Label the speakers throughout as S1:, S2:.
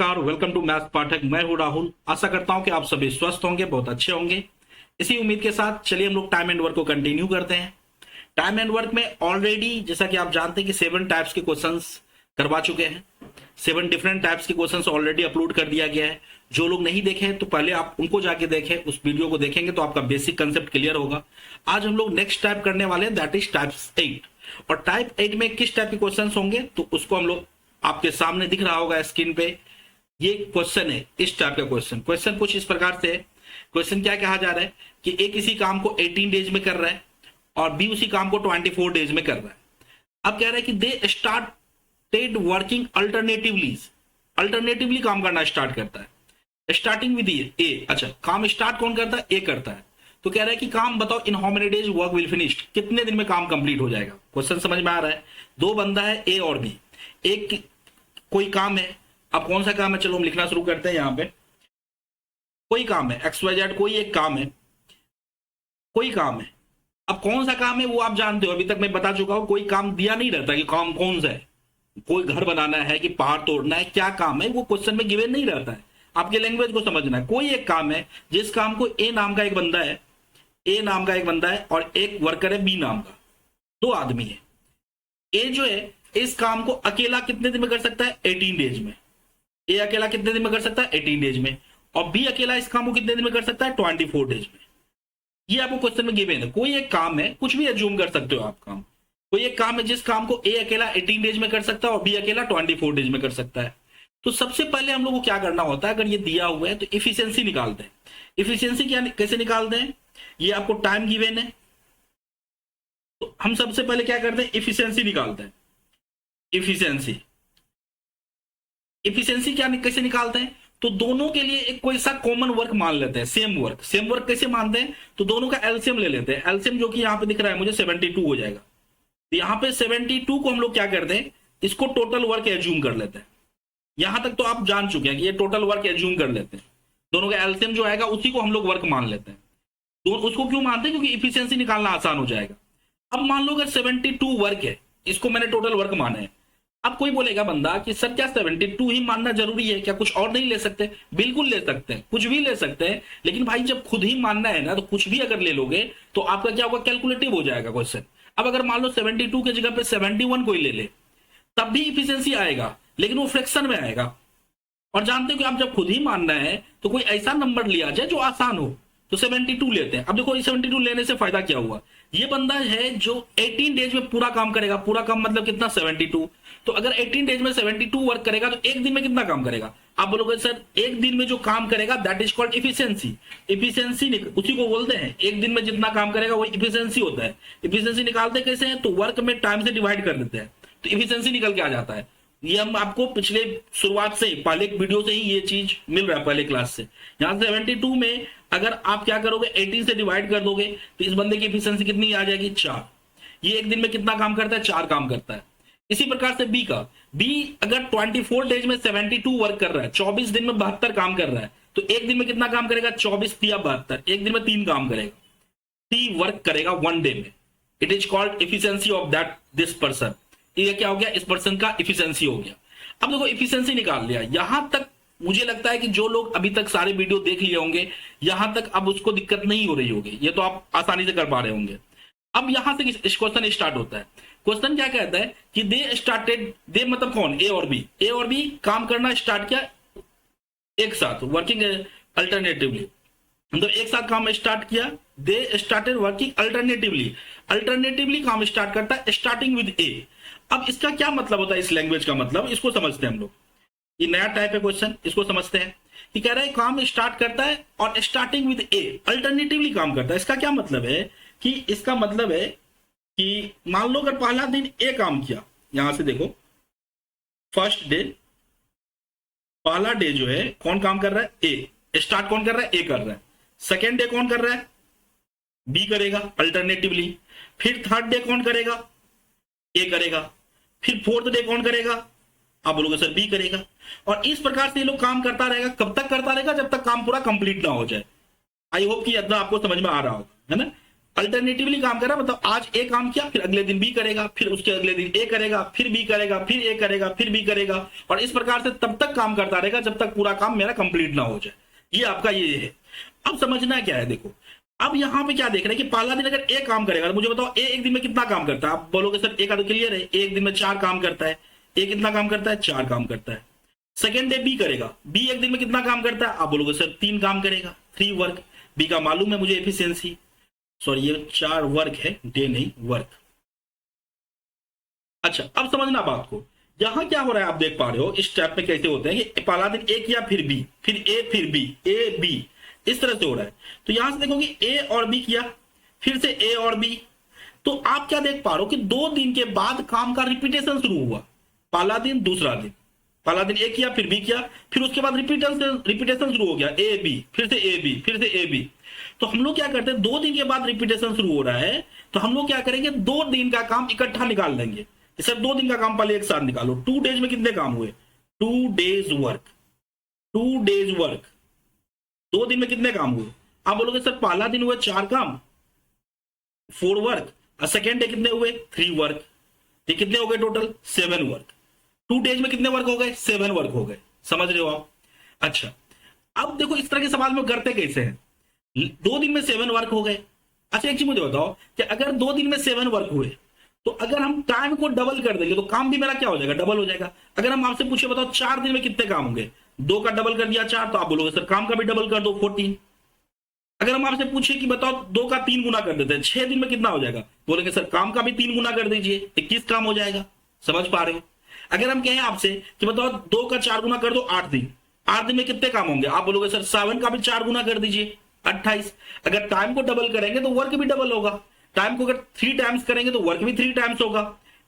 S1: नमस्कार, welcome to math पाठक। मैं हूं राहुल। आशा करता हूं कि आप सभी स्वस्थ होंगे, बहुत अच्छे होंगे। इसी उम्मीद के साथ चलिए हम लोग टाइम एंड वर्क को कंटिन्यू करते हैं। टाइम एंड वर्क में ऑलरेडी जैसा कि आप जानते हैं कि 7 टाइप्स के क्वेश्चंस करवा चुके हैं। 7 डिफरेंट टाइप्स के क्वेश्चंस ऑलरेडी अपलोड कर दिया गया है। जो लोग नहीं देखे हैं तो पहले आप उनको जाके देखें, उस वीडियो को देखेंगे तो आपका बेसिक कंसेप्ट क्लियर होगा। आज हम लोग नेक्स्ट टाइप करने वाले हैं, दैट इज टाइप 8। और टाइप 8 में किस टाइप के क्वेश्चंस होंगे तो उसको हम लोग आपके सामने दिख रहा होगा स्क्रीन पे। ये क्वेश्चन है, इस टाइप का क्वेश्चन कुछ इस प्रकार से है। क्वेश्चन क्या कहा जा रहा है कि ए किसी काम को 18 डेज में कर रहा है और बी उसी काम को 24 डेज में कर रहा है। अब कह रहा है कि दे स्टार्टेड वर्किंग अल्टरनेटिवली काम करना स्टार्ट करता है, स्टार्टिंग विद ए। अच्छा, काम स्टार्ट कौन करता है? ए करता है। तो कह रहा है कि काम बताओ, इन how many days work will finished, कितने दिन में काम कंप्लीट हो जाएगा। क्वेश्चन समझ में आ रहा है? दो बंदा है, ए और बी। एक कोई काम है, अब कौन सा काम है चलो हम लिखना शुरू करते हैं। यहां पे कोई काम है XYZ, कोई एक काम है, कोई काम है। अब कौन सा काम है वो आप जानते हो, अभी तक मैं बता चुका हूं। कोई काम दिया नहीं रहता कि काम कौन सा है, कोई घर बनाना है कि पहाड़ तोड़ना है, क्या काम है वो क्वेश्चन में गिवन नहीं रहता है। आपके लैंग्वेज को समझना है। कोई एक काम है जिस काम को ए नाम का एक बंदा है, ए नाम का एक बंदा है और एक वर्कर है बी नाम का, दो आदमी है। ए जो है इस काम को अकेला कितने दिन में कर सकता है? 18 डेज में। ए अकेला कितने दिन में कर सकता है? 18 डेज में। और बी अकेला इस काम को कितने दिन में कर सकता है? 24 डेज में। ये आपको क्वेश्चन में गिवन है। कोई एक काम है, कुछ भी एज्यूम कर सकते हो आप काम। कोई एक काम है जिस काम को ए अकेला 18 डेज में कर सकता है और बी अकेला 24 डेज में कर सकता है। तो सबसे पहले हम लोग को क्या करना होता है, अगर ये दिया हुआ है तो इफिशियंसी निकालते हैं। इफिशियंसी क्या कैसे निकालते हैं? ये आपको टाइम गिवन है तो हम सबसे पहले क्या करते हैं? इफिशियंसी निकालते हैं। इफिशियंसी क्या कैसे निकालते हैं? तो दोनों के लिए एक कोई सा कॉमन वर्क मान लेते हैं, सेम वर्क कैसे मानते हैं? तो दोनों का एलसीएम ले लेते हैं। एलसीएम जो कि यहां पे दिख रहा है मुझे 72 हो जाएगा। तो यहां पे 72 को हम लोग क्या करते हैं, इसको टोटल वर्क एज्यूम कर लेते हैं। यहां तक तो आप जान चुके हैं कि ये टोटल वर्क एज्यूम कर लेते हैं। दोनों का एलसीएम जो आएगा उसी को हम लोग वर्क मान लेते हैं। तो उसको क्यों मानते हैं? क्योंकि इफिशियंसी निकालना आसान हो जाएगा। अब मान लो अगर 72 वर्क है, इसको मैंने टोटल वर्क माना है। अब कोई बोलेगा बंदा कि सर क्या 72 ही मानना जरूरी है, क्या कुछ और नहीं ले सकते? बिल्कुल ले सकते हैं, कुछ भी ले सकते हैं। लेकिन भाई जब खुद ही मानना है ना तो कुछ भी अगर ले लोगे तो आपका क्या होगा, कैलकुलेटिव हो जाएगा क्वेश्चन। अब अगर मान लो 72 की जगह पे 71 कोई ले ले तब भी इफिशियंसी आएगा, लेकिन वो फ्रैक्शन में आएगा। और जानते हो कि आप जब खुद ही मानना है तो कोई ऐसा नंबर लिया जाए जो आसान हो, तो 72 लेते हैं। अब देखो 72 लेने से फायदा क्या हुआ, ये बंदा है जो 18 डेज में पूरा काम करेगा। पूरा काम मतलब कितना? 72। तो अगर 18 डेज में 72 वर्क करेगा तो एक दिन में कितना काम करेगा? आप बोलोगे सर एक दिन में जो काम करेगा that is called efficiency. Efficiency उसी को बोलते हैं, एक दिन में जितना काम करेगा वो इफिशियंसी होता है। इफिशियंसी निकालते कैसे हैं? तो वर्क में टाइम से डिवाइड कर देते हैं तो इफिशियंसी निकल के आ जाता है। ये हम आपको पिछले शुरुआत से ही, पहले एक वीडियो से ही ये चीज मिल रहा है, पहले क्लास से। यहां 72 में अगर आप क्या करोगे, 18 से डिवाइड कर दोगे तो इस बंदे की एफिशिएंसी कितनी आ जाएगी? 4। ये एक दिन में कितना काम करता है? 4 काम करता है। इसी प्रकार से बी का, बी अगर 24 डेज में 72 वर्क कर रहा है, 24 दिन में 72 काम कर रहा है, तो एक दिन में कितना काम करेगा? 24 या 72, एक दिन में 3 काम करेगा, 3 वर्क करेगा 1 डे में। It is called efficiency of that this person. ये क्या हो गया? इस पर्सन का एफिशिएंसी हो गया। अब देखो एफिशिएंसी निकाल लिया। यहां तक मुझे लगता है कि जो लोग अभी तक सारे वीडियो देख लिए होंगे, यहां तक अब उसको दिक्कत नहीं हो रही होगी, ये तो आप आसानी से कर पा रहे होंगे। अब यहां से क्वेश्चन स्टार्ट होता है। क्वेश्चन क्या कहता है कि दे स्टार्टेड, दे मतलब कौन? ए और बी। ए और बी काम करना स्टार्ट किया एक साथ, वर्किंग अल्टरनेटिवली, मतलब एक साथ काम स्टार्ट किया। दे स्टार्टेड वर्किंग अल्टरनेटिवली काम स्टार्ट करता है, स्टार्टिंग विद ए। अब इसका क्या मतलब होता है, इस लैंग्वेज का मतलब, इसको समझते हैं हम लोग। ये नया टाइप है क्वेश्चन, इसको समझते हैं। कि कह रहा है काम स्टार्ट करता है और स्टार्टिंग विद ए अल्टरनेटिवली काम करता है। इसका क्या मतलब है कि इसका मतलब है कि मान लो अगर पहला दिन ए काम किया, यहां से देखो फर्स्ट डे, पहला डे जो है कौन काम कर रहा है? ए। स्टार्ट कौन कर रहा है? ए कर रहा है। सेकेंड डे कौन कर रहा है? बी करेगा अल्टरनेटिवली। फिर थर्ड डे कौन करेगा? ए करेगा। फिर फोर्थ डे कौन करेगा? आप बोलोगे सर बी करेगा। और इस प्रकार से ये लोग काम करता रहेगा। कब तक करता रहेगा? जब तक काम पूरा कंप्लीट ना हो जाए। आई होप कि इतना आपको समझ में आ रहा होगा, है ना। अल्टरनेटिवली काम कर रहा है, मतलब आज ए काम किया, फिर अगले दिन बी करेगा, फिर उसके अगले दिन ए करेगा, फिर बी करेगा, फिर ए करेगा, फिर बी करेगा, और इस प्रकार से तब तक काम करता रहेगा जब तक पूरा काम मेरा कंप्लीट ना हो जाए। ये आपका ये है। अब समझना क्या है, देखो अब यहाँ पे क्या देख रहे हैं कि पहला दिन अगर ए काम करेगा तो मुझे बताओ ए एक दिन में कितना काम करता है। आप बोलोगे सर ए का तो क्लियर है, एक दिन में 4 काम करता है। ए कितना काम करता है? 4 काम करता है। सेकेंड डे बी करेगा, बी एक दिन में कितना काम करता है? आप बोलोगे सर 3 काम करेगा, 3 वर्क। बी का मालूम है मुझे एफिशिएंसी, सॉरी ये 4 वर्क है, डे नहीं वर्क। अच्छा अब समझना बात को, यहां क्या हो रहा है आप देख पा रहे हो इस स्टेप में कैसे होते हैं कि पहला दिन ए किया, फिर बी, फिर ए, फिर बी, ए बी, इस तरह से हो रहा है। तो यहां से देखोगे ए और बी किया, फिर से ए और बी, तो आप क्या देख पा रहे हो कि 2 दिन के बाद काम का रिपीटेशन शुरू हुआ। पहला दिन, दूसरा दिन, पहला दिन ए किया, फिर बी किया, फिर उसके बाद रिपीटेशन शुरू हो गया, ए बी, फिर से ए बी, फिर से ए बी। तो हम लोग क्या करते हैं, 2 दिन के बाद रिपीटेशन शुरू हो रहा है, तो हम लोग क्या करेंगे, 2 दिन का काम इकट्ठा निकाल लेंगे। सर 2 दिन का काम पहले एक साथ निकालो। 2 डेज में कितने काम हुए? 2 डेज वर्क, 2 डेज वर्क, 2 दिन में कितने काम हुए? आप बोलोगे सर पहला दिन हुए 4 काम, 4 वर्क, और सेकेंड डे कितने हुए? 3 वर्क। ये कितने हो गए टोटल? 7 वर्क। 2 डेज में कितने वर्क हो गए? 7 वर्क हो गए। समझ रहे हो आप? अच्छा अब देखो इस तरह के सवाल में करते कैसे हैं। 2 दिन में 7 वर्क हो गए। अच्छा एक चीज मुझे बताओ कि अगर 2 दिन में 7 वर्क हुए तो अगर हम टाइम को डबल कर देंगे तो काम भी मेरा क्या हो जाएगा? डबल हो जाएगा। अगर हम आपसे पूछे बताओ 4 दिन में कितने काम होंगे, 2 का डबल कर दिया 4, तो आप बोलोगे सर काम का भी डबल कर दो 14। अगर हम आपसे पूछे कि बताओ 2 का 3 गुना कर देते हैं, 6 दिन में कितना हो जाएगा? बोलेंगे सर काम का भी 3 गुना कर दीजिए, 21 काम हो जाएगा। समझ पा रहे हो? अगर हम कहें आपसे कि बताओ 2 का 4 गुना कर दो 8 दिन, 8 दिन में कितने काम होंगे? आप बोलोगे सर 7 का भी 4 गुना कर दीजिए, 28। अगर टाइम को डबल करेंगे तो वर्क भी डबल होगा। टाइम को अगर 3 टाइम्स करेंगे तो वर्क भी 3 टाइम्स होगा।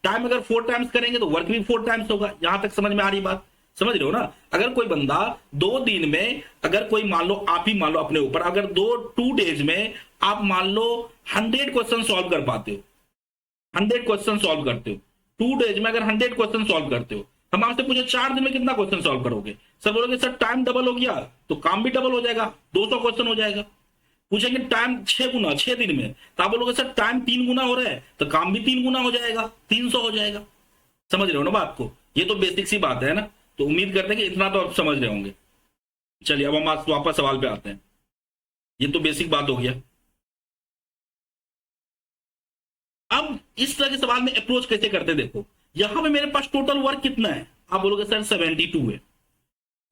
S1: टाइम अगर 4 टाइम्स करेंगे तो वर्क भी 4 टाइम्स होगा। यहां तक समझ में आ रही बात? समझ रहे हो ना? अगर कोई बंदा 2 दिन में, अगर कोई मान लो आप ही मान लो अपने ऊपर, अगर 2 डेज में आप मान लो 100 क्वेश्चन सॉल्व कर पाते हो, 100 क्वेश्चन सॉल्व करते हो 2 डेज में, अगर 100 क्वेश्चन सॉल्व करते हो, हम आपसे पूछे 4 दिन में कितना क्वेश्चन सॉल्व करोगे? सर बोलोगे सर टाइम डबल हो गया तो काम भी डबल हो जाएगा, 200 क्वेश्चन हो जाएगा। पूछेंगे टाइम 6 गुना 6 दिन में, तो आप बोलोगे सर टाइम 3 गुना हो रहा है तो काम भी 3 गुना हो जाएगा, 300 हो जाएगा। समझ रहे हो ना बात को? ये तो बेसिक सी बात है ना। तो उम्मीद करते हैं कि इतना तो आप समझ रहे होंगे। चलिए अब हम वापस सवाल पे आते हैं। ये तो बेसिक बात हो गया। अब इस तरह के सवाल में अप्रोच कैसे करते, देखो यहां पे मेरे पास टोटल वर्क कितना है? आप बोलोगे सर 72 है।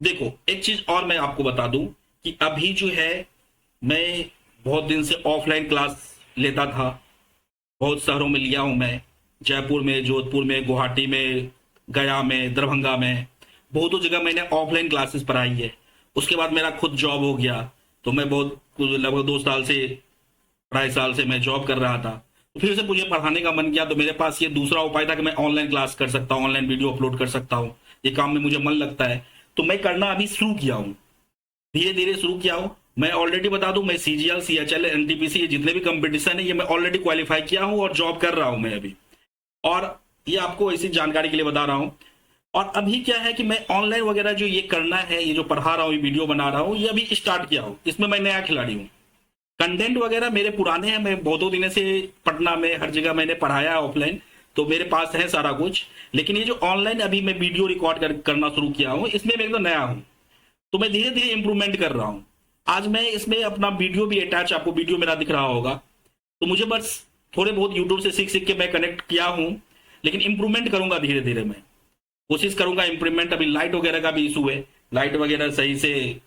S1: देखो एक चीज और मैं आपको बता दूं कि अभी जो है मैं बहुत दिन से ऑफलाइन क्लास लेता था, बहुत शहरों में लिया हूं मैं, जयपुर में, जोधपुर में, गुवाहाटी में, गया में, दरभंगा में, बहुतों जगह मैंने ऑफलाइन क्लासेस पढ़ाई है। उसके बाद मेरा खुद जॉब हो गया, तो मैं बहुत लगभग 2 साल से 2.5 साल से मैं जॉब कर रहा था। तो फिर से मुझे पढ़ाने का मन किया, तो मेरे पास ये दूसरा उपाय था कि मैं ऑनलाइन क्लास कर सकता हूँ, ऑनलाइन वीडियो अपलोड कर सकता हूँ। ये काम में मुझे मन लगता है तो मैं करना अभी शुरू किया हूँ, धीरे धीरे शुरू किया हूँ। मैं ऑलरेडी बता दूं, मैं सीजीएल, सीएचएल, एनटीपीसी, ये जितने भी कंपटीशन है ये मैं ऑलरेडी क्वालिफाई किया हूं और जॉब कर रहा हूं मैं अभी। और ये आपको ऐसी जानकारी के लिए बता रहा हूं। और अभी क्या है कि मैं ऑनलाइन वगैरह जो ये करना है, ये जो पढ़ा रहा हूँ, ये वीडियो बना रहा हूँ, ये अभी स्टार्ट किया हूँ। इसमें मैं नया खिलाड़ी हूँ। कंटेंट वगैरह मेरे पुराने हैं, मैं बहुतों दिनों से पटना में हर जगह मैंने पढ़ाया है ऑफलाइन, तो मेरे पास है सारा कुछ। लेकिन ये जो ऑनलाइन अभी मैं वीडियो रिकॉर्ड करना शुरू किया हूँ, इसमें मैं एकदम नया हूँ, तो मैं धीरे धीरे इंप्रूवमेंट कर रहा हूँ। आज मैं इसमें अपना वीडियो भी अटैच, आपको वीडियो मेरा दिख रहा होगा, तो मुझे बस थोड़े बहुत यूट्यूब से सीख सीख के मैं कनेक्ट किया हूं, लेकिन इंप्रूवमेंट करूंगा धीरे धीरे। मैं कोशिश करूंगा इंप्रूवमेंट। अभी लाइट वगैरह का भी इशू है, लाइट वगैरह सही से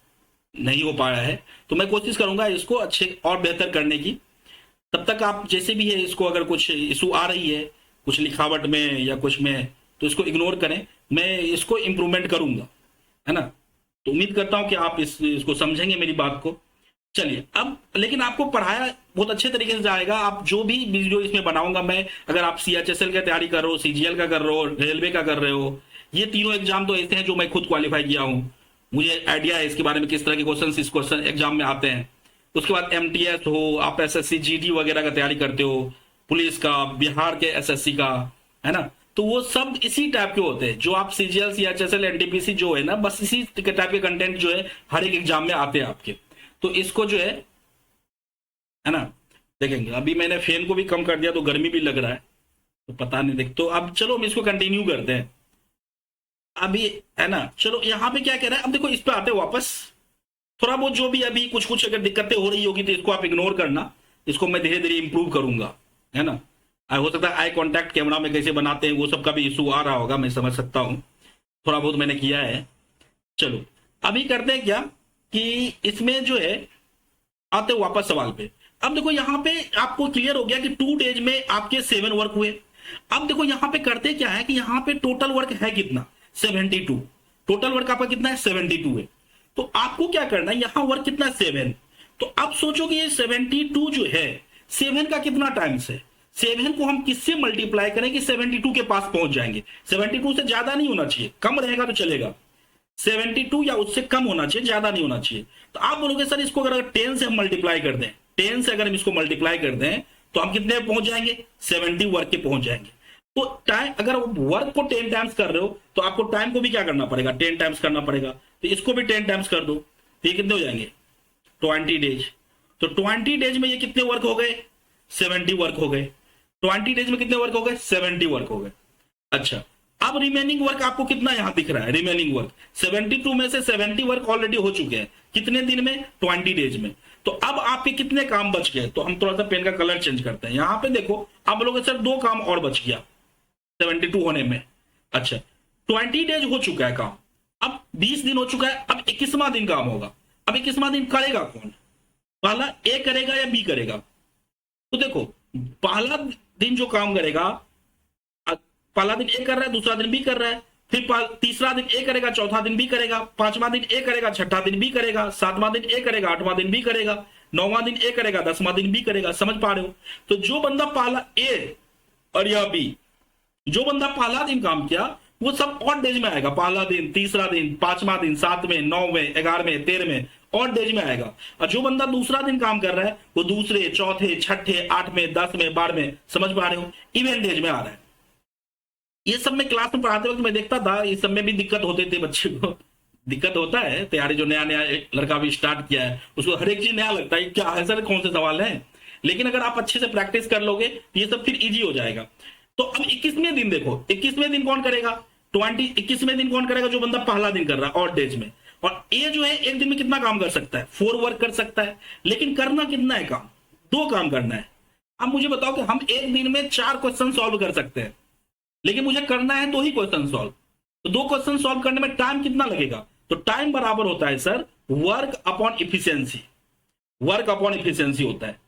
S1: नहीं हो पाया है, तो मैं कोशिश करूंगा इसको अच्छे और बेहतर करने की। तब तक आप जैसे भी है इसको, अगर कुछ इशू आ रही है कुछ लिखावट में या कुछ में, तो इसको इग्नोर करें, मैं इसको इंप्रूवमेंट करूंगा, है ना। तो उम्मीद करता हूं कि आप इसको समझेंगे मेरी बात को। चलिए अब, लेकिन आपको पढ़ाया बहुत अच्छे तरीके से जाएगा। आप जो भी वीडियो इसमें बनाऊंगा मैं, अगर आप सीएचएसएल का तैयारी कर रहे हो, सीजीएल का कर रहे हो, रेलवे का कर रहे हो, ये तीनों एग्जाम तो ऐसे हैं जो मैं खुद क्वालिफाई किया हूँ, मुझे आइडिया है इसके बारे में किस तरह के क्वेश्चन इस क्वेश्चन एग्जाम में आते हैं। उसके बाद एमटीएस हो, आप एसएससी जीडी वगैरह का तैयारी करते हो, पुलिस का, बिहार के एसएससी का, है ना, तो वो सब इसी टाइप के होते हैं जो आप सीजीएल, सीएचएसएल, एनटीपीसी जो है ना, बस इसी टाइप के कंटेंट जो है हर एक एग्जाम में आते हैं आपके। तो इसको जो है ना, देखेंगे। अभी मैंने फैन को भी कम कर दिया तो गर्मी भी लग रहा है, तो पता नहीं। देख तो अब चलो हम इसको कंटिन्यू करते हैं अभी, है ना। चलो यहाँ पे क्या कह रहा है, अब देखो इस पे आते हैं वापस। थोड़ा बहुत जो भी अभी कुछ कुछ अगर दिक्कतें हो रही होगी तो इसको आप इग्नोर करना, इसको मैं धीरे धीरे इंप्रूव करूंगा, है ना। हो सकता है आई कांटेक्ट कैमरा में कैसे बनाते हैं वो सब का भी इशू आ रहा होगा, मैं समझ सकता हूँ, थोड़ा बहुत मैंने किया है। चलो अभी करते हैं क्या कि इसमें जो है आते वापस सवाल पे। अब देखो यहाँ पे आपको क्लियर हो गया कि 2 डेज में आपके 7 वर्क हुए। अब देखो यहाँ पे करते क्या है कि यहाँ पे टोटल वर्क है कितना, 72। टोटल वर्क आपका कितना है, 72 है। तो आपको क्या करना है, यहाँ वर्क कितना है, 7। तो अब सोचो कि ये 72 जो है 7 का कितना टाइम्स है। 7 को हम किससे मल्टीप्लाई करें कि 72 के पास पहुंच जाएंगे। 72 से ज्यादा नहीं होना चाहिए, कम रहेगा तो चलेगा। 72 या उससे कम होना चाहिए, ज्यादा नहीं होना चाहिए। तो आप बोलोगे सर इसको अगर 10 से हम मल्टीप्लाई कर दें, 10 से अगर हम इसको मल्टीप्लाई कर दें तो हम कितने पहुंच जाएंगे, 70 वर्क के पहुंच जाएंगे। तो टाइम, अगर वर्क को 10 टाइम्स कर रहे हो तो आपको टाइम को भी क्या करना पड़ेगा, 10 टाइम्स करना पड़ेगा। तो इसको भी 10 टाइम्स कर दो, तो ये कितने हो जाएंगे, 20 डेज। तो 20 डेज में ये कितने वर्क हो गए, 70 वर्क हो गए। 20 डेज में कितने वर्क हो गए, 70 वर्क हो गए। अच्छा अब रिमेनिंग वर्क आपको कितना यहां दिख रहा है, रिमेनिंग वर्क 72 में से 70 वर्क ऑलरेडी हो चुके हैं, कितने दिन में, 20 डेज में। तो अब आपके कितने काम बच गए, तो हम थोड़ा सा पेन का कलर चेंज करते हैं। यहां पे देखो आप बोलोगे सर 2 काम और बच गया 72 होने में। अच्छा 20 डेज हो चुका है काम, अब 20 दिन हो चुका है, अब 21वां दिन काम होगा। अब 21वां दिन करेगा कौन, पहला ए करेगा या बी करेगा। तो देखो पहला दिन जो काम करेगा, पहला दिन ए कर रहा है, दूसरा दिन बी कर रहा है, फिर तीसरा दिन ए करेगा, चौथा दिन बी करेगा, 5वां दिन ए करेगा, छठा दिन बी करेगा, 7वां दिन ए करेगा, 8वां दिन बी करेगा, 9वां दिन ए करेगा, 10वां दिन बी करेगा। समझ पा रहे हो। तो जो बंदा पहला ए और या बी, जो बंदा पहला दिन काम किया वो सब और डेज में आएगा। पहला दिन, तीसरा दिन, 5वां दिन, 7वें, 9वें, 11वें, 13वें और डेज में आएगा। और जो बंदा दूसरा दिन काम कर रहा है वो दूसरे, चौथे, छठे, 8वें, 10वें, 12वें, समझ पा रहे हो, इवेंट डेज में आ रहा है। ये सब मैं क्लास में पढ़ाते वक्त मैं देखता था, इस सब में भी दिक्कत होते थे बच्चे को। दिक्कत होता है, तैयारी जो नया नया लड़का भी स्टार्ट किया है उसको हर एक चीज नया लगता है, क्या है सर, कौन से सवाल है। लेकिन अगर आप अच्छे से प्रैक्टिस कर लोगे तो ये सब फिर इजी हो जाएगा। तो अब 21वें दिन देखो, 21वें दिन कौन करेगा, 21वें दिन कौन करेगा, जो बंदा पहला दिन कर रहा है और डेज में। और ये जो है एक दिन में कितना काम कर सकता है, 4 वर्क कर सकता है। लेकिन करना कितना है काम, 2 काम करना है। अब मुझे बताओ कि हम एक दिन में 4 क्वेश्चन सॉल्व कर सकते हैं, लेकिन मुझे करना है 2 ही क्वेश्चन सॉल्व। तो 2 क्वेश्चन सॉल्व करने में टाइम कितना लगेगा, तो टाइम बराबर होता है sir work upon efficiency, work upon efficiency होता है।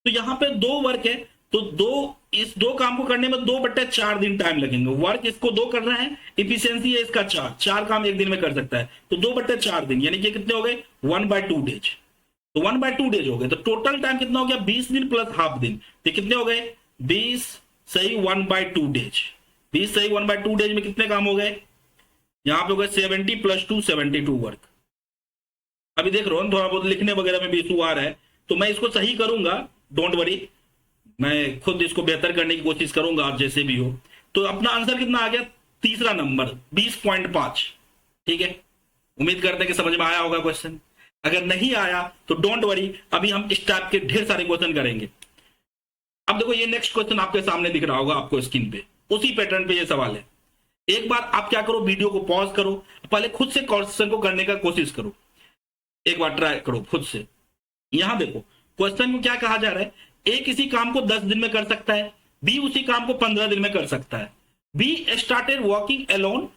S1: तो यहां पे 2 वर्क है, तो इस 2 काम को करने में 2/4 दिन टाइम लगेंगे। वर्क इसको 2 करना है, इफिशियंसी है इसका 4 काम एक दिन में कर सकता है, तो 2/4 दिन, यानी कि कितने हो गए, 1/2 डेज। तो 1/2 डेज हो गए। तो टोटल टाइम कितना हो गया, 20 दिन प्लस हाफ दिन, तो कितने हो गए, 20 सही 1/2 डेज। 20 सही 1/2 डेज में कितने काम हो गए, यहां पे हो गए 70 + 2 72 वर्क। अभी देख रहा हूं थोड़ा बहुत लिखने वगैरह में भी इशू आ रहा है, तो मैं इसको सही करूंगा, डोंट वरी, मैं खुद इसको बेहतर करने की कोशिश करूंगा, आप जैसे भी हो। तो अपना आंसर कितना आ गया, तीसरा नंबर 20.5। ठीक है, उम्मीद करते हैं कि समझ में आया होगा क्वेश्चन। अगर नहीं आया तो डोंट वरी, अभी हम इस टाइप के ढेर सारे क्वेश्चन करेंगे। अब देखो ये नेक्स्ट क्वेश्चन आपके सामने दिख रहा होगा आपको स्क्रीन पे, उसी पैटर्न पे ये सवाल है। एक बार आप क्या करो, वीडियो को पॉज करो, पहले खुद से क्वेश्चन को करने का कोशिश करो, एक बार ट्राई करो खुद से। यहां देखो क्वेश्चन को क्या कहा जा रहा है, ए किसी काम को 10 दिन में कर सकता है, बी उसी काम को 15 दिन में कर सकता है। B started working alone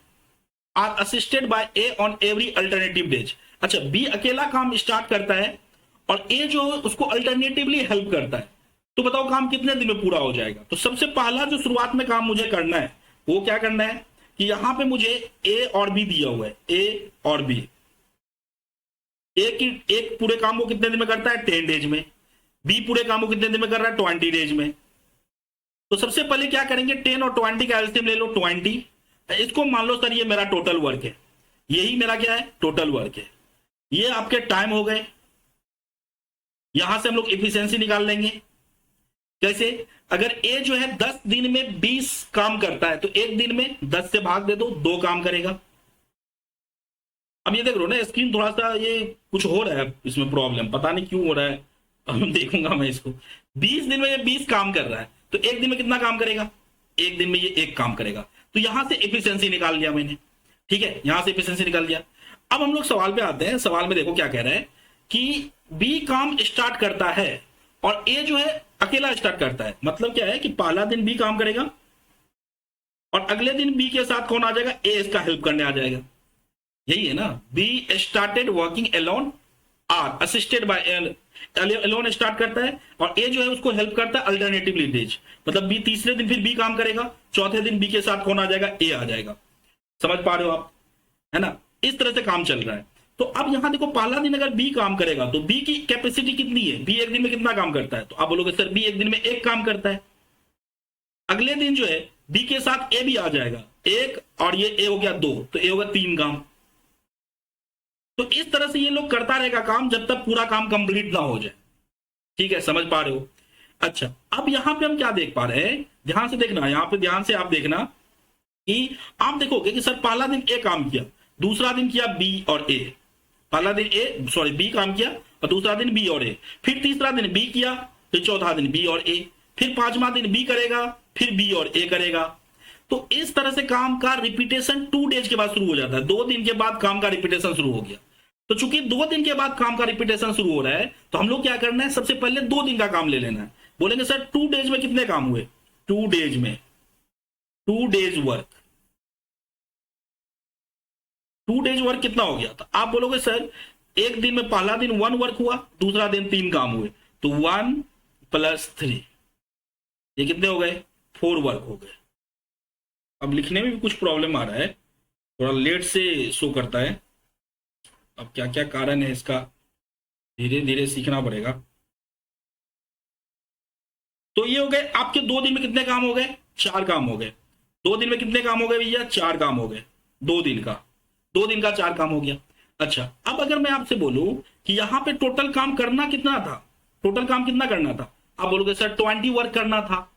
S1: or assisted by A on every alternative days. अच्छा बी अकेला काम स्टार्ट करता है और ए जो उसको अल्टरनेटिवली हेल्प करता है। तो बताओ काम कितने दिन में पूरा हो जाएगा। तो सबसे पहला जो शुरुआत में काम मुझे करना है वो क्या करना है कि यहां पे मुझे ए और बी दिया हुआ है, ए और बी। एक पूरे काम को कितने दिन में करता है, 10 डेज में। बी पूरे काम को कितने दिन में कर रहा है, 20 डेज में। तो सबसे पहले क्या करेंगे, 10 और 20 का एलसीएम ले लो, 20। इसको मान लो सर ये मेरा टोटल वर्क है, यही मेरा क्या है, टोटल वर्क है। ये आपके टाइम हो गए। यहां से हम लोग एफिशिएंसी निकाल लेंगे। कैसे, अगर ए जो है 10 दिन में 20 काम करता है तो एक दिन में 10 से भाग दे दो, 2 काम करेगा। अब ये देख लो ना स्क्रीन थोड़ा सा ये कुछ हो रहा है, इसमें प्रॉब्लम पता नहीं क्यों हो रहा है, अब देखूंगा मैं इसको, 20 दिन में ये 20 काम कर रहा है, तो एक दिन में कितना काम करेगा? एक दिन में ये एक काम करेगा। तो यहां से एफिशिएंसी निकाल लिया मैंने, ठीक है, यहां से एफिशिएंसी निकाल लिया। अब हम लोग सवाल पे आते हैं। सवाल में देखो क्या कह रहा है कि बी काम स्टार्ट करता है और ए जो है अकेला स्टार्ट करता है। मतलब क्या है कि पहला दिन बी काम करेगा और अगले दिन बी के साथ कौन आ जाएगा? ए इसका हेल्प करने आ जाएगा। यही है ना, B started working alone, or assisted by alone start करता है और ए जो है उसको हेल्प करता है अल्टरनेटिवली डेज। मतलब बी तीसरे दिन फिर बी काम करेगा, चौथे दिन बी के साथ कौन आ जाएगा? ए आ जाएगा। समझ पा रहे हो आप, है ना? इस तरह से काम चल रहा है। तो अब यहां देखो, पहला दिन अगर बी काम करेगा तो बी की कैपेसिटी कितनी है? बी एक दिन में कितना काम करता है? तो आप बोलोगे सर बी एक दिन में एक काम करता है। अगले दिन जो है बी के साथ ए भी आ जाएगा, एक और ये ए हो गया 2, तो ए होगा 3 काम। तो इस तरह से ये लोग करता रहेगा काम जब तक पूरा काम कंप्लीट ना हो जाए। ठीक है, समझ पा रहे हो? अच्छा, अब यहां पे हम क्या देख पा रहे हैं, ध्यान से देखना, यहां पे ध्यान से आप देखना कि आप देखोगे कि सर पहला दिन ए काम किया, दूसरा दिन किया बी और ए। पहला दिन बी काम किया और दूसरा दिन बी और ए, फिर तीसरा दिन बी किया, फिर चौथा दिन बी और ए, फिर पांचवा दिन बी करेगा, फिर बी और ए करेगा। तो इस तरह से काम का रिपीटेशन 2 डेज के बाद शुरू हो जाता है। 2 दिन के बाद काम का रिपीटेशन शुरू हो गया। तो चूंकि 2 दिन के बाद काम का रिपीटेशन शुरू हो रहा है, तो हम लोग क्या करना है, सबसे पहले 2 दिन का काम ले लेना है। बोलेंगे सर 2 डेज में कितने काम हुए? 2 डेज में 2 डेज वर्क, 2 डेज वर्क कितना हो गया? तो आप बोलोगे सर एक दिन में पहला दिन 1 वर्क हुआ, दूसरा दिन 3 काम हुए, तो 1 + 3 ये कितने हो गए? 4 वर्क हो गए। अब लिखने में भी कुछ प्रॉब्लम आ रहा है, थोड़ा लेट से शो करता है। अब क्या क्या कारण है इसका, धीरे धीरे सीखना पड़ेगा। तो ये हो गए आपके 2 दिन में कितने काम हो गए? 4 काम हो गए। 2 दिन में कितने काम हो गए भैया? 4 काम हो गए। 2 दिन का 4 काम हो गया। अच्छा, अब अगर मैं आपसे बोलूं कि यहां पे टोटल काम करना कितना था, टोटल काम कितना करना था? आप बोलोगे सर 20 वर्क करना था।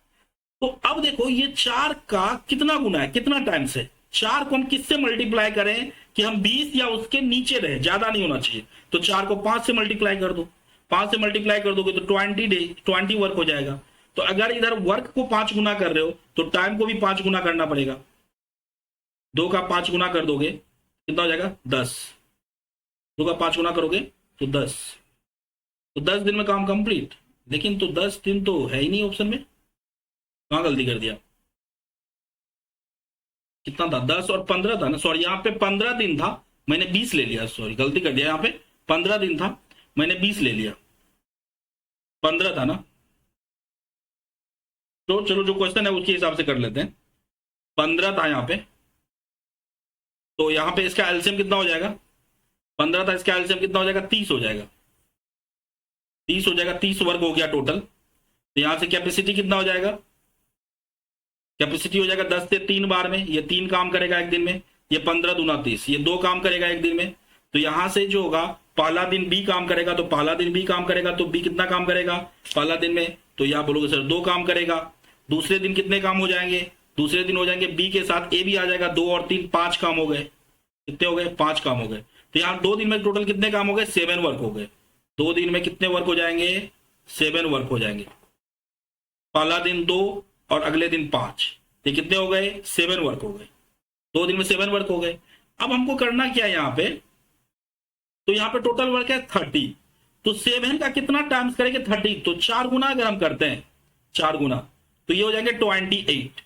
S1: तो अब देखो ये 4 का कितना गुना है, कितना टाइम से? 4 को हम किससे मल्टीप्लाई करें कि हम 20 या उसके नीचे रहे, ज्यादा नहीं होना चाहिए। तो 4 को 5 से मल्टीप्लाई कर दो, 5 से मल्टीप्लाई कर दोगे तो 20 वर्क हो जाएगा। तो अगर इधर वर्क को 5 गुना कर रहे हो तो टाइम को भी 5 गुना करना पड़ेगा। 2 का 5 गुना कर दोगे कितना हो जाएगा? 10। 2 का 5 गुना करोगे तो 10, तो 10 दिन में काम कंप्लीट। लेकिन तो 10 दिन तो है ही नहीं ऑप्शन में, कहां गलती कर दिया? कितना था? 10 और 15 था ना, सॉरी यहाँ पे 15 दिन था, मैंने 20 ले लिया, सॉरी गलती कर दिया। यहाँ पे 15 दिन था, मैंने 20 ले लिया, 15 था ना। तो चलो जो क्वेश्चन है उसके हिसाब से कर लेते हैं। 15 था यहाँ पे, तो यहाँ पे इसका एलसीएम कितना हो जाएगा? 15 था, इसका एलसीएम कितना हो जाएगा? 30 हो जाएगा। 30 हो जाएगा, 30 वर्ग हो गया टोटल। तो यहां से कैपेसिटी कितना हो जाएगा? कैपेसिटी हो जाएगा 10 से 3 बार में, ये 3 काम करेगा एक दिन में, ये 15 दूना 30, ये 2 काम करेगा एक दिन में। तो यहां से जो होगा, पहला दिन बी काम करेगा तो पहला दिन बी काम करेगा, तो बी कितना काम करेगा पहला दिन में? तो यहां बोलोगे सर 2 काम करेगा। दूसरे दिन कितने काम हो जाएंगे? दूसरे दिन हो जाएंगे बी के साथ ए भी आ जाएगा, 2 और 3 5 काम हो गए। कितने हो गए? 5 काम हो गए। तो यहाँ 2 दिन में टोटल कितने काम हो गए? 7 वर्क हो गए। 2 दिन में कितने वर्क हो जाएंगे? 7 वर्क हो जाएंगे। पहला दिन 2 और अगले दिन 5, ये कितने हो गए? 7 वर्क हो गए। 2 दिन में 7 वर्क हो गए। अब हमको करना क्या है यहाँ पे? तो यहाँ पे टोटल वर्क है 30, तो 7 का कितना टाइम्स करेंगे? 30, तो 4 गुना अगर हम करते हैं, 4 गुना, तो ये हो जाएंगे 28।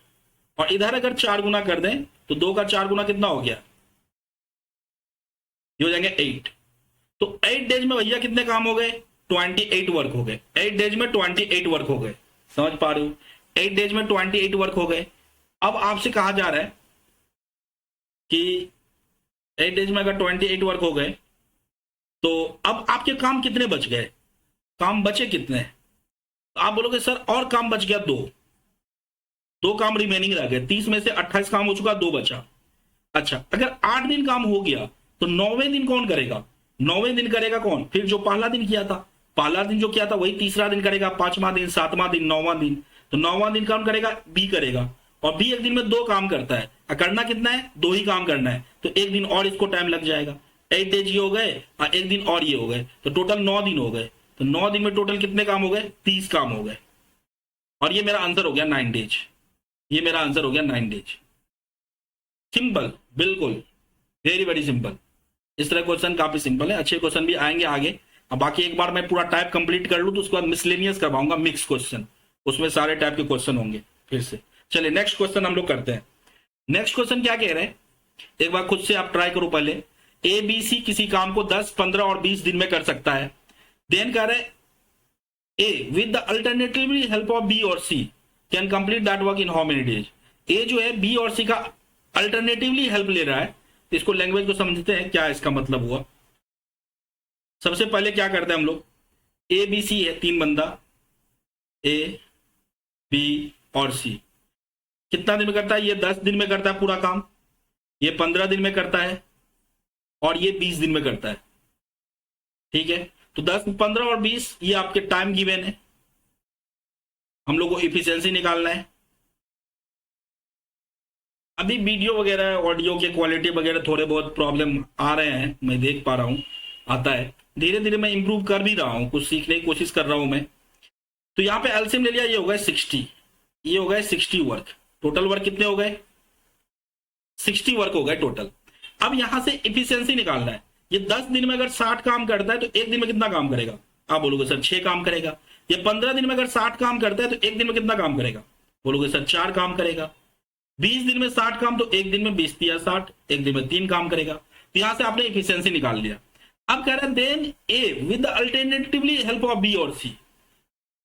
S1: और इधर अगर 4 गुना कर दें तो 2 का 4 गुना कितना हो गया? ये हो जाएंगे 8। तो 8 डेज में भैया कितने काम हो गए? 28 वर्क हो गए। 8 डेज में 28 वर्क हो गए। समझ पा रहे हो? 8 डेज में 28 वर्क हो गए। अब आपसे कहा जा रहा है कि 8 डेज में अगर 28 वर्क हो गए तो अब आपके काम कितने बच गए? काम बचे कितने? तो आप बोलोगे सर और काम बच गया 2 काम रिमेनिंग रह गए। 30 में से 28 काम हो चुका, 2 बचा। अच्छा, अगर 8 दिन काम हो गया तो 9वें दिन कौन करेगा? 9वें दिन करेगा कौन? फिर जो पहला दिन किया था, पहला दिन जो किया था वही तीसरा दिन करेगा, 5वां दिन, 7वां दिन, 9वां दिन। तो 9वां दिन कौन करेगा? बी करेगा। और बी एक दिन में 2 काम करता है, करना कितना है? 2 ही काम करना है, तो एक दिन और इसको टाइम लग जाएगा। 8 डेज ये हो गए और एक दिन और ये हो गए, तो टोटल 9 दिन हो गए। तो 9 दिन में टोटल कितने काम हो गए? 30 काम हो गए। और ये मेरा आंसर हो गया 9 डेज। ये मेरा आंसर हो गया 9 डेज। सिंपल, बिल्कुल वेरी वेरी सिंपल। इस तरह क्वेश्चन काफी सिंपल है, अच्छे क्वेश्चन भी आएंगे आगे। अब बाकी एक बार मैं पूरा टाइप कंप्लीट कर लूँ तो उसके बाद मिसलेनियस करवाऊंगा, मिक्स क्वेश्चन, उसमें सारे टाइप के क्वेश्चन होंगे फिर से। चलिए नेक्स्ट क्वेश्चन हम लोग करते हैं। नेक्स्ट क्वेश्चन क्या कह रहे हैं, एक बार खुद से आप ट्राई करो पहले। ए बी सी किसी काम को 10, 15 और 20 दिन में कर सकता है। देन कह रहे हैं A with the alternatively help of B और C can complete that work in how many days. A जो है बी और सी का अल्टरनेटिवली हेल्प ले रहा है, तो इसको लैंग्वेज को समझते हैं क्या इसका मतलब हुआ। सबसे पहले क्या करते हैं हम लोग, ए बी सी है, 3 बंदा, ए बी और सी। कितना दिन में करता है? ये 10 दिन में करता है पूरा काम, ये 15 दिन में करता है और ये 20 दिन में करता है। ठीक है, तो 10, 15 और 20 ये आपके टाइम गिवन है, हम लोग को इफिशियंसी निकालना है। अभी वीडियो वगैरह ऑडियो के क्वालिटी वगैरह थोड़े बहुत प्रॉब्लम आ रहे हैं, मैं देख पा रहा हूं, आता है। धीरे धीरे मैं इंप्रूव कर भी रहा हूं, कुछ सीखने की कोशिश कर रहा हूं मैं। तो यहाँ पे एलसीएम ले लिया, ये हो गए 60, ये हो गए 60 वर्क। टोटल वर्क कितने हो गए? 60 वर्क हो गए टोटल। अब यहां से इफिशियंसी निकालना है। ये 10 दिन में अगर 60 काम करता है तो एक दिन में कितना काम करेगा? आप बोलोगे सर 6 काम करेगा। ये 15 दिन में अगर 60 काम करता है तो एक दिन में कितना काम करेगा? बोलोगे सर 4 काम करेगा। 20 दिन में 60 काम, तो एक दिन में 20 या 60, एक दिन में 3 काम करेगा। तो यहां से आपने इफिशियंसी निकाल लिया। अब कह रहे हैं then A with alternatively help of B और सी।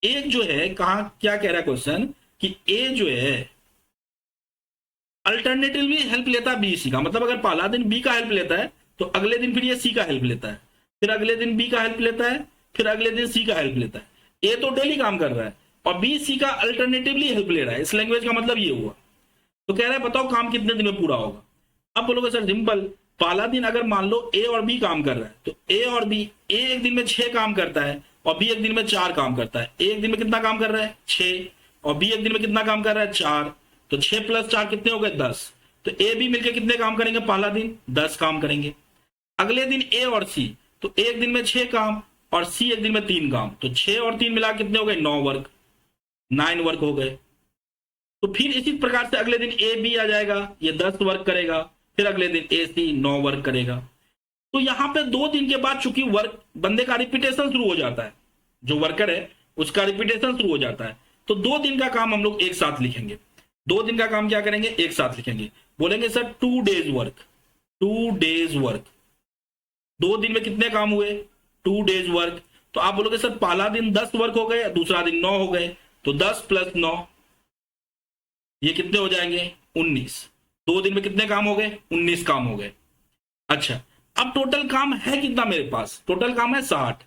S1: एक जो है कहा, क्या कह रहा है क्वेश्चन कि ए जो है अल्टरनेटिवली हेल्प लेता है बी सी का, मतलब अगर पहला दिन बी का हेल्प लेता है तो अगले दिन फिर ये सी का हेल्प लेता है, फिर अगले दिन बी का हेल्प लेता है, फिर अगले दिन सी का हेल्प लेता है। ए तो डेली काम कर रहा है और बी सी का अल्टरनेटिवली हेल्प ले रहा है। इस लैंग्वेज का मतलब ये हुआ। तो कह रहा है बताओ काम कितने दिन में पूरा होगा। अब बोलोगे सर सिंपल, पहला दिन अगर मान लो ए और बी काम कर रहा है तो ए और बी, ए एक दिन में 6 काम करता है और बी एक दिन में 4 काम करता है। ए एक दिन में कितना काम कर रहा है? 6, और बी एक दिन में कितना काम कर रहा है? 4। तो 6 + 4 कितने हो गए? 10। तो ए बी मिलकर कितने काम करेंगे पहला दिन? 10 काम करेंगे। अगले दिन ए और सी, तो एक दिन में 6 काम और सी एक दिन में 3 काम, तो 6 और 3 मिला कितने हो गए? 9 वर्क, 9 वर्क हो गए। तो फिर इसी प्रकार से अगले दिन ए बी आ जाएगा, ये 10 वर्क करेगा, फिर अगले दिन ए सी 9 वर्क करेगा। तो यहां पे 2 दिन के बाद चूंकि वर्क बंदे का रिपीटेशन शुरू हो जाता है, जो वर्कर है उसका रिपीटेशन शुरू हो जाता है, तो 2 दिन का काम हम लोग एक साथ लिखेंगे। 2 दिन का काम क्या करेंगे? एक साथ लिखेंगे। बोलेंगे sir 2 days work, 2 days work. 2 दिन में कितने काम हुए? 2 डेज वर्क। तो आप बोलोगे सर पहला दिन 10 वर्क हो गए, दूसरा दिन 9 हो गए, तो 10 + 9 ये कितने हो जाएंगे? 19। 2 दिन में कितने काम हो गए? 19 काम हो गए। अच्छा, अब टोटल काम है कितना मेरे पास? टोटल काम है 60।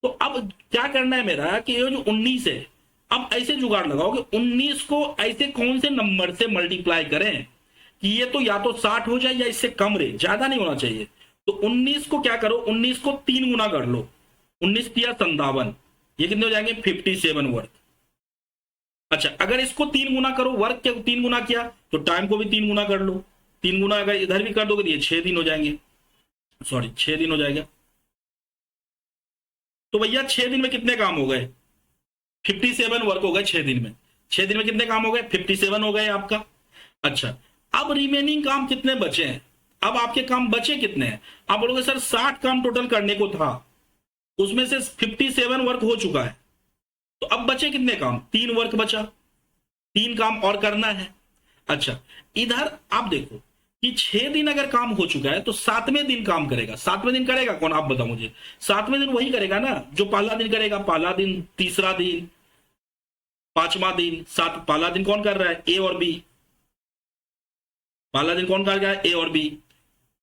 S1: तो अब क्या करना है मेरा कि ये जो 19 है, अब ऐसे जुगाड़ लगाओ कि 19 को ऐसे कौन से नंबर से मल्टीप्लाई करें कि ये तो या तो 60 हो जाए या इससे कम रहे, ज्यादा नहीं होना चाहिए। तो 19 को क्या करो, 19 को 3 गुना कर लो। 19 × 57, ये कितने हो जाएंगे? 57 वर्क। अच्छा, अगर इसको 3 गुना करो, वर्क के 3 गुना किया तो टाइम को भी 3 गुना कर लो। 3 गुना अगर इधर भी कर दोगे तो ये 6 दिन हो जाएंगे, सॉरी 6 दिन हो जाएगा। तो भैया 6 दिन में कितने काम हो गए? 57 वर्क हो गए 6 दिन में। 6 दिन में कितने काम हो गए? 57 हो गए आपका। अच्छा, अब रिमेनिंग काम कितने बचे हैं? अब आपके काम बचे कितने हैं? आप बोलोगे सर 60 काम टोटल करने को था, उसमें से 57 वर्क हो चुका है, तो अब बचे कितने काम? 3 वर्क बचा, 3 काम और करना है। अच्छा, इधर आप देखो कि 6 दिन अगर काम हो चुका है तो 7वें दिन काम करेगा। 7वें दिन करेगा कौन? आप बताओ मुझे। 7वें दिन वही करेगा ना जो पहला दिन करेगा। पहला दिन, तीसरा दिन, 5वां दिन, पहला दिन कौन कर रहा है? ए और बी। पहला दिन कौन कर रहा है? ए और बी।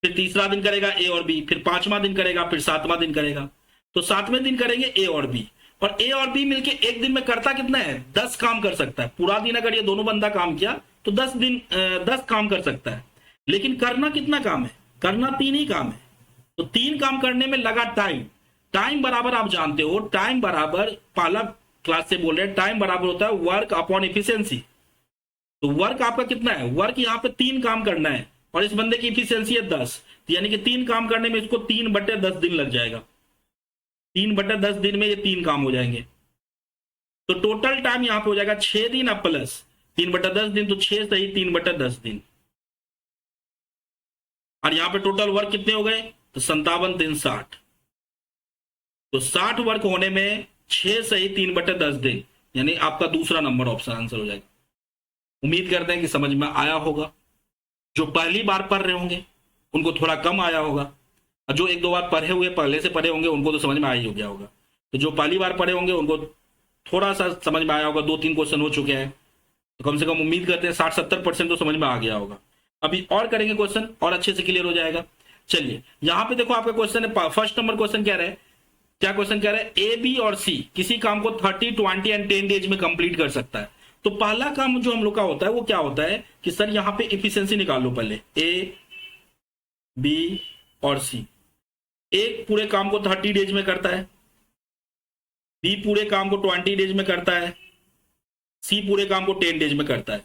S1: फिर तीसरा दिन करेगा ए और बी, फिर 5वां दिन करेगा, फिर 7वां दिन करेगा। तो 7वें दिन करेंगे ए और बी, और ए और बी मिलके एक दिन में करता कितना है? 10 काम कर सकता है। पूरा दिन अगर ये दोनों बंदा काम किया तो 10 काम कर सकता है। लेकिन करना कितना काम है? करना 3 ही काम है। तो 3 काम करने में लगा टाइम। टाइम बराबर आप जानते हो, टाइम बराबर, पहला क्लास से बोल रहे हैं, टाइम बराबर होता है वर्क अपॉन एफिशिएंसी। तो वर्क आपका कितना है? वर्क यहाँ पे 3 काम करना है और इस बंदे की एफिशिएंसी है 10, तो यानी कि 3 काम करने में इसको 3/10 दिन लग जाएगा। 3/10 दिन में ये 3 काम हो जाएंगे। तो टोटल टाइम यहां पे हो जाएगा 6 दिन अब प्लस 3/10 दिन, तो 6 सही 3/10 दिन। और यहां पे टोटल वर्क कितने हो गए, तो 57 3 60। तो 60 वर्क होने में 6 सही 3/10 दिन, यानी आपका दूसरा नंबर ऑप्शन आंसर हो जाएगा। उम्मीद करते हैं कि समझ में आया होगा। जो पहली बार पढ़ रहे होंगे उनको थोड़ा कम आया होगा, और जो 1-2 बार पढ़े हुए पहले से पढ़े होंगे उनको तो समझ में आ ही हो गया होगा। तो जो पहली बार पढ़े होंगे उनको थोड़ा सा समझ में आया होगा, 2-3 क्वेश्चन हो चुके हैं, तो कम से कम उम्मीद करते हैं 60-70% तो समझ में आ गया होगा। अभी और करेंगे क्वेश्चन और अच्छे से क्लियर हो जाएगा। चलिए यहां पे देखो आपका क्वेश्चन है, फर्स्ट नंबर क्वेश्चन क्या रहे, क्या क्वेश्चन कह रहा है, ए बी और सी किसी काम को 30, 20 एंड 10 डेज में कंप्लीट कर सकता है। तो पहला काम जो हम लोग का होता है वो क्या होता है कि सर यहां पे इफिशिएंसी निकाल लो पहले, ए बी और सी। एक पूरे काम को 30 डेज में करता है, बी पूरे काम को 20 डेज में करता है, सी पूरे काम को 10 डेज में करता है।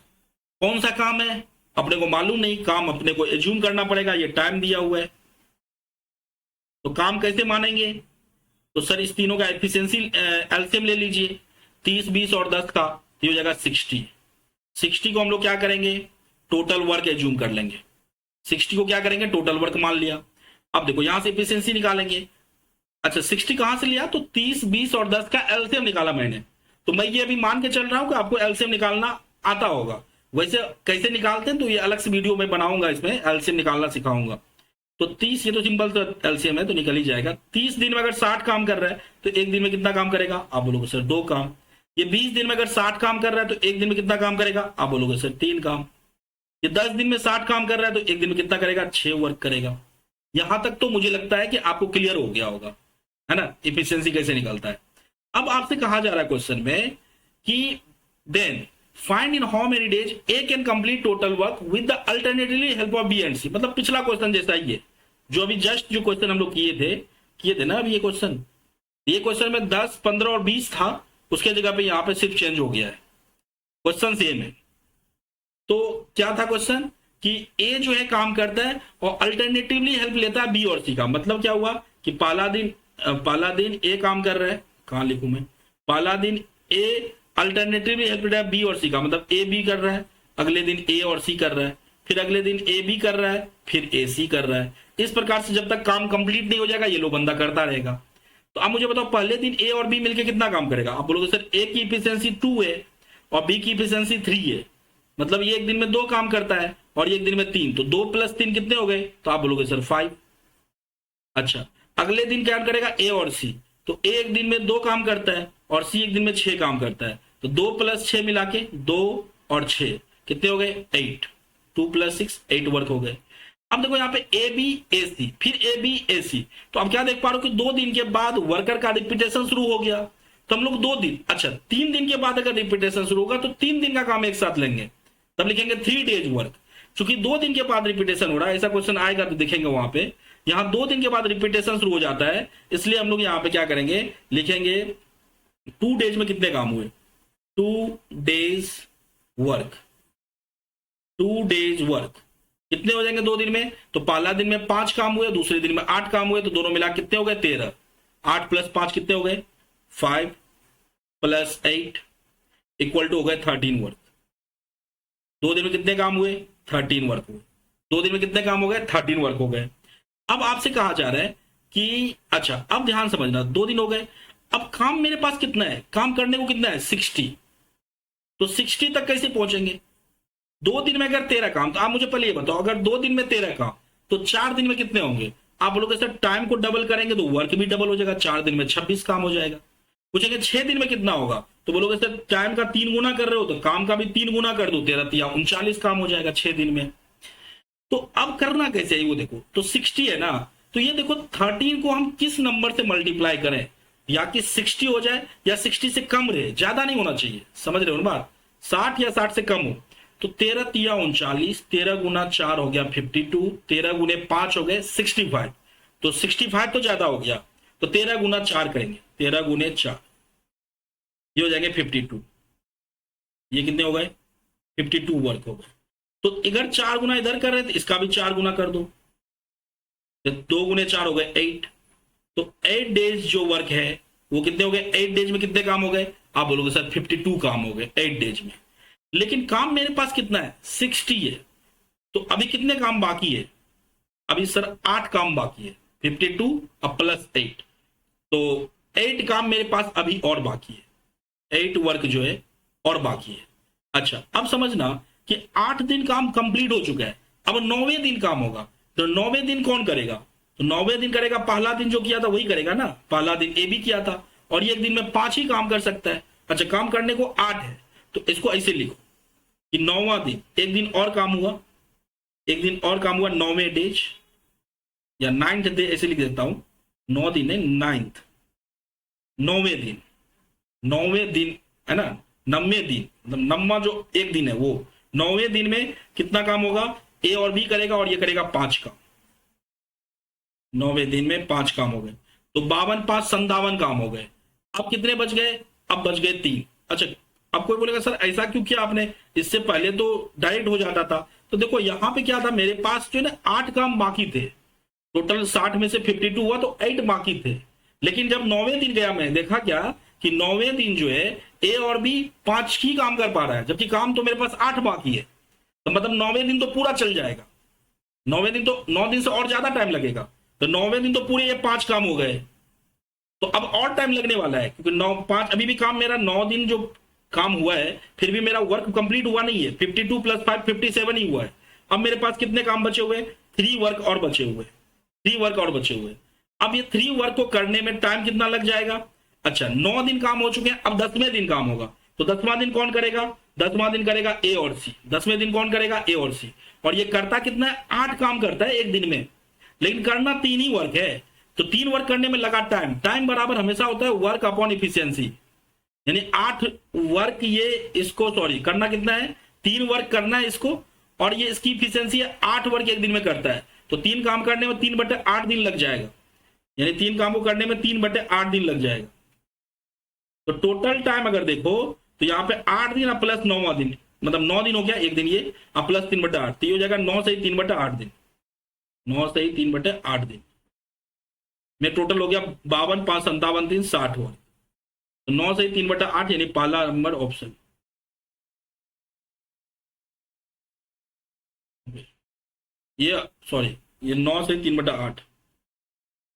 S1: कौन सा काम है अपने को मालूम नहीं, काम अपने को एज्यूम करना पड़ेगा, ये टाइम दिया हुआ है। तो काम कैसे मानेंगे, तो सर इस तीनों का एफिशिएंसी एलसीएम ले लीजिए, 30, 20 और 10 का, ये हो जाएगा 60। 60 को हम लोग क्या करेंगे, टोटल वर्क एज्यूम कर लेंगे। 60 को क्या करेंगे, टोटल वर्क मान लिया। अब देखो यहां से एफिशिएंसी निकालेंगे। अच्छा 60 कहां से लिया, तो 30, 20 और 10 का एलसीएम निकाला मैंने। तो मैं ये अभी मान के चल रहा हूं कि आपको एलसीएम निकालना आता होगा। वैसे कैसे निकालते हैं तो ये अलग से वीडियो में बनाऊंगा, इसमें एलसीएम निकालना सिखाऊंगा। तो 30 ये तो सिंपल तो एलसीएम है तो निकल ही जाएगा। 30 दिन में अगर 60 काम कर रहा है तो एक दिन में कितना काम करेगा, आप बोलोगे सर 2 काम। ये 20 दिन में अगर 60 काम कर रहा है तो एक दिन में कितना काम करेगा, आप बोलोगे सर 3 काम। ये 10 दिन में 60 काम कर रहा है तो एक दिन में कितना करेगा, 6 वर्क करेगा। यहां तक तो मुझे लगता है कि आपको क्लियर हो गया होगा, है ना, इफिशियंसी कैसे निकलता है। अब आपसे कहा जा रहा है क्वेश्चन में कि then find in how many days A can complete total work with the alternatively help of B and C. मतलब पिछला क्वेश्चन जैसा ही है, जो अभी जस्ट जो क्वेश्चन हम लोग किए थे ना अभी ये क्वेश्चन में 10, 15 और 20 था, उसके जगह पे यहां पे सिर्फ चेंज हो गया है, क्वेश्चन सेम है। तो क्या था क्वेश्चन कि ए जो है काम करता है और अल्टरनेटिवली हेल्प लेता है बी और सी का। मतलब क्या हुआ कि पहला दिन ए काम कर रहा है, कहां लिखूं मैं, पहला दिन ए अल्टरनेटिवली हेल्प लेता है बी और सी का, मतलब ए बी कर रहा है, अगले दिन ए और सी कर रहा है, फिर अगले दिन ए बी कर रहा है, फिर ए सी कर रहा है। इस प्रकार से जब तक काम कंप्लीट नहीं हो जाएगा ये लो बंदा करता रहेगा। तो आप मुझे बताओ पहले दिन ए और बी मिलकर कितना काम करेगा, आप बोलोगे सर ए की इफिशियंसी 2 है और बी की इफिशियंसी 3 है, मतलब ये एक दिन में 2 काम करता है और ये एक दिन में 3, तो 2 + 3 कितने हो गए, तो आप बोलोगे सर 5। अच्छा अगले दिन क्या करेगा ए और सी, तो ए एक दिन में 2 काम करता है और सी एक दिन में 6 काम करता है, तो 2 + 6 मिला के 2 और 6 कितने हो गए 8, 2 + 6 8 वर्क हो गए। अब देखो यहाँ पे ए बी ए सी, फिर ए बी ए सी, तो अब क्या देख पा रहे हो कि 2 दिन के बाद वर्कर का रिपीटेशन शुरू हो गया। तो हम लोग 2 दिन, अच्छा 3 दिन के बाद अगर रिपीटेशन शुरू होगा तो 3 दिन का काम एक साथ लेंगे, तब लिखेंगे 3 डेज वर्क। चूंकि 2 दिन के बाद रिपीटेशन हो रहा है, ऐसा क्वेश्चन आएगा तो देखेंगे वहां पे, यहाँ 2 दिन के बाद रिपीटेशन शुरू हो जाता है, इसलिए हम लोग यहाँ पे क्या करेंगे, लिखेंगे 2 डेज में कितने काम हुए, 2 डेज वर्क। 2 डेज वर्क कितने हो जाएंगे 2 दिन में, तो पहला दिन में 5 काम हुए, दूसरे दिन में 8 काम हुए, तो दोनों मिला कितने हो गए 13। 8 + 5 कितने हो गए 5 + 8 = हो गए 13 वर्क। 2 दिन में कितने काम हुए 13 वर्क हुए। 2 दिन में कितने काम हो गए 13 वर्क हो गए। अब आपसे कहा जा रहा है कि अच्छा अब ध्यान समझना, 2 दिन हो गए, अब काम मेरे पास कितना है, काम करने को कितना है 60, तो 60 तक कैसे पहुंचेंगे। 2 दिन में अगर 13 काम, तो आप मुझे पहले ये बताओ अगर 2 दिन में 13 काम तो 4 दिन में कितने होंगे, आप बोलोगे सर टाइम को डबल करेंगे तो वर्क भी डबल हो जाएगा, 4 दिन में 26 काम हो जाएगा। पूछेंगे 6 दिन में कितना होगा, तो बोलोगे सर टाइम का 3 गुना कर रहे हो तो काम का भी 3 गुना कर दो, 13 या 39 काम हो जाएगा 6 दिन में। तो अब करना कैसे है वो देखो, तो 60 है ना, तो ये देखो 13 को हम किस नंबर से मल्टीप्लाई करें, या कि 60 हो जाए या 60 से कम रहे, ज्यादा नहीं होना चाहिए, समझ रहे हो ना बात, 60 या 60 से कम हो। तो 13 या 39, 13 गुना 4 हो गया 52, 13 गुने 5 हो गए 65, तो 65 तो ज्यादा हो गया, तो 13 गुना 4 करेंगे, 13 गुने 4 ये हो जाएंगे 52, ये कितने हो गए 52 वर्क हो गए। तो अगर 4 गुना इधर कर रहे तो इसका भी 4 गुना कर दो, 2 गुने 4 हो गए 8, तो 8 डेज जो वर्क है वो कितने हो गए, 8 डेज में कितने काम हो गए, आप बोलोगे सर 52 काम हो गए 8 डेज में, लेकिन काम मेरे पास कितना है 60 है। तो अभी कितने काम बाकी है, अभी सर 8 काम बाकी है, 52 अब प्लस 8, तो 8 काम मेरे पास अभी और बाकी है, 8 वर्क जो है और बाकी है। अच्छा अब समझना कि 8 दिन काम कंप्लीट हो चुका है, अब 9वें दिन काम होगा, तो 9वें दिन कौन करेगा, तो 9वें दिन करेगा पहला दिन जो किया था वही करेगा ना, पहला दिन ए भी किया था, और ये एक दिन में 5 ही काम कर सकता है। अच्छा काम करने को 8 है, तो इसको ऐसे लिखो कि 9वां दिन एक दिन और काम हुआ, एक दिन और काम हुआ 9वें डेज या 9th डे, ऐसे लिख देता हूं 9 दिन है 9th, 9वें दिन, 9वें दिन है ना, 90वें दिन, मतलब 9वां जो एक दिन है वो 9वें दिन में कितना काम होगा, ए और बी करेगा और ये करेगा 5 काम, 9वें दिन में 5 काम हो गए, तो 52 5 57 काम हो गए। अब कितने बच गए, अब बच गए 3। अच्छा अब कोई बोलेगा सर ऐसा क्यों किया आपने, इससे पहले तो डायरेक्ट हो जाता था, तो देखो यहां पे क्या था, मेरे पास जो है ना 8 काम बाकी थे, टोटल 60 में से 52 हुआ तो 8 बाकी थे, लेकिन जब 9वें दिन गया मैं देखा क्या कि 9वें दिन जो है ए और बी 5 ही काम कर पा रहा है, जबकि काम तो मेरे पास 8 बाकी है, तो मतलब 9वें दिन तो पूरा चल जाएगा, 9वें दिन तो 9 दिन से और ज्यादा टाइम लगेगा, तो 9वें दिन तो पूरे ये 5 काम हो गए, तो अब और टाइम लगने वाला है क्योंकि 9 5 अभी भी काम मेरा 9 दिन जो काम हुआ है फिर भी मेरा वर्क कंप्लीट हुआ नहीं है, 52 + 5 57 ही हुआ है। अब मेरे पास कितने काम बचे हुए, 3 वर्क और बचे हुए, 3 वर्क और बचे हुए। अब ये 3 वर्क को करने में टाइम कितना लग जाएगा, अच्छा 9 दिन काम हो चुके हैं, अब 10वें दिन काम होगा, तो 10वां दिन कौन करेगा, 10वां दिन करेगा ए और सी, 10वें दिन कौन करेगा ए और सी, और ये करता कितना है 8 काम करता है एक दिन में, लेकिन करना 3 ही वर्क है, तो 3 वर्क करने में लगा टाइम, टाइम बराबर हमेशा होता है वर्क अपॉन इफिशियंसी, यानी 8 वर्क ये इसको सॉरी करना कितना है 3 वर्क करना है इसको, और ये इसकी इफिशियंसी है 8 वर्क एक दिन में करता है, तो 3 काम करने में 3/8 दिन लग जाएगा, यानी 3 काम को करने में 3/8 दिन लग जाएगा। तो टोटल टाइम अगर देखो तो यहाँ पे 8 दिन अब प्लस 9वां दिन, मतलब 9 दिन हो गया एक दिन ये, अब प्लस 3/8, तो ये हो जाएगा 9 से ही 3/8 दिन, 9 से ही 3/8 दिन में टोटल हो गया 52 5 57 दिन 60 हुआ, तो 9 से ही 3/8 यानी पहला नंबर ऑप्शन। ये सॉरी ये 9 से 3/8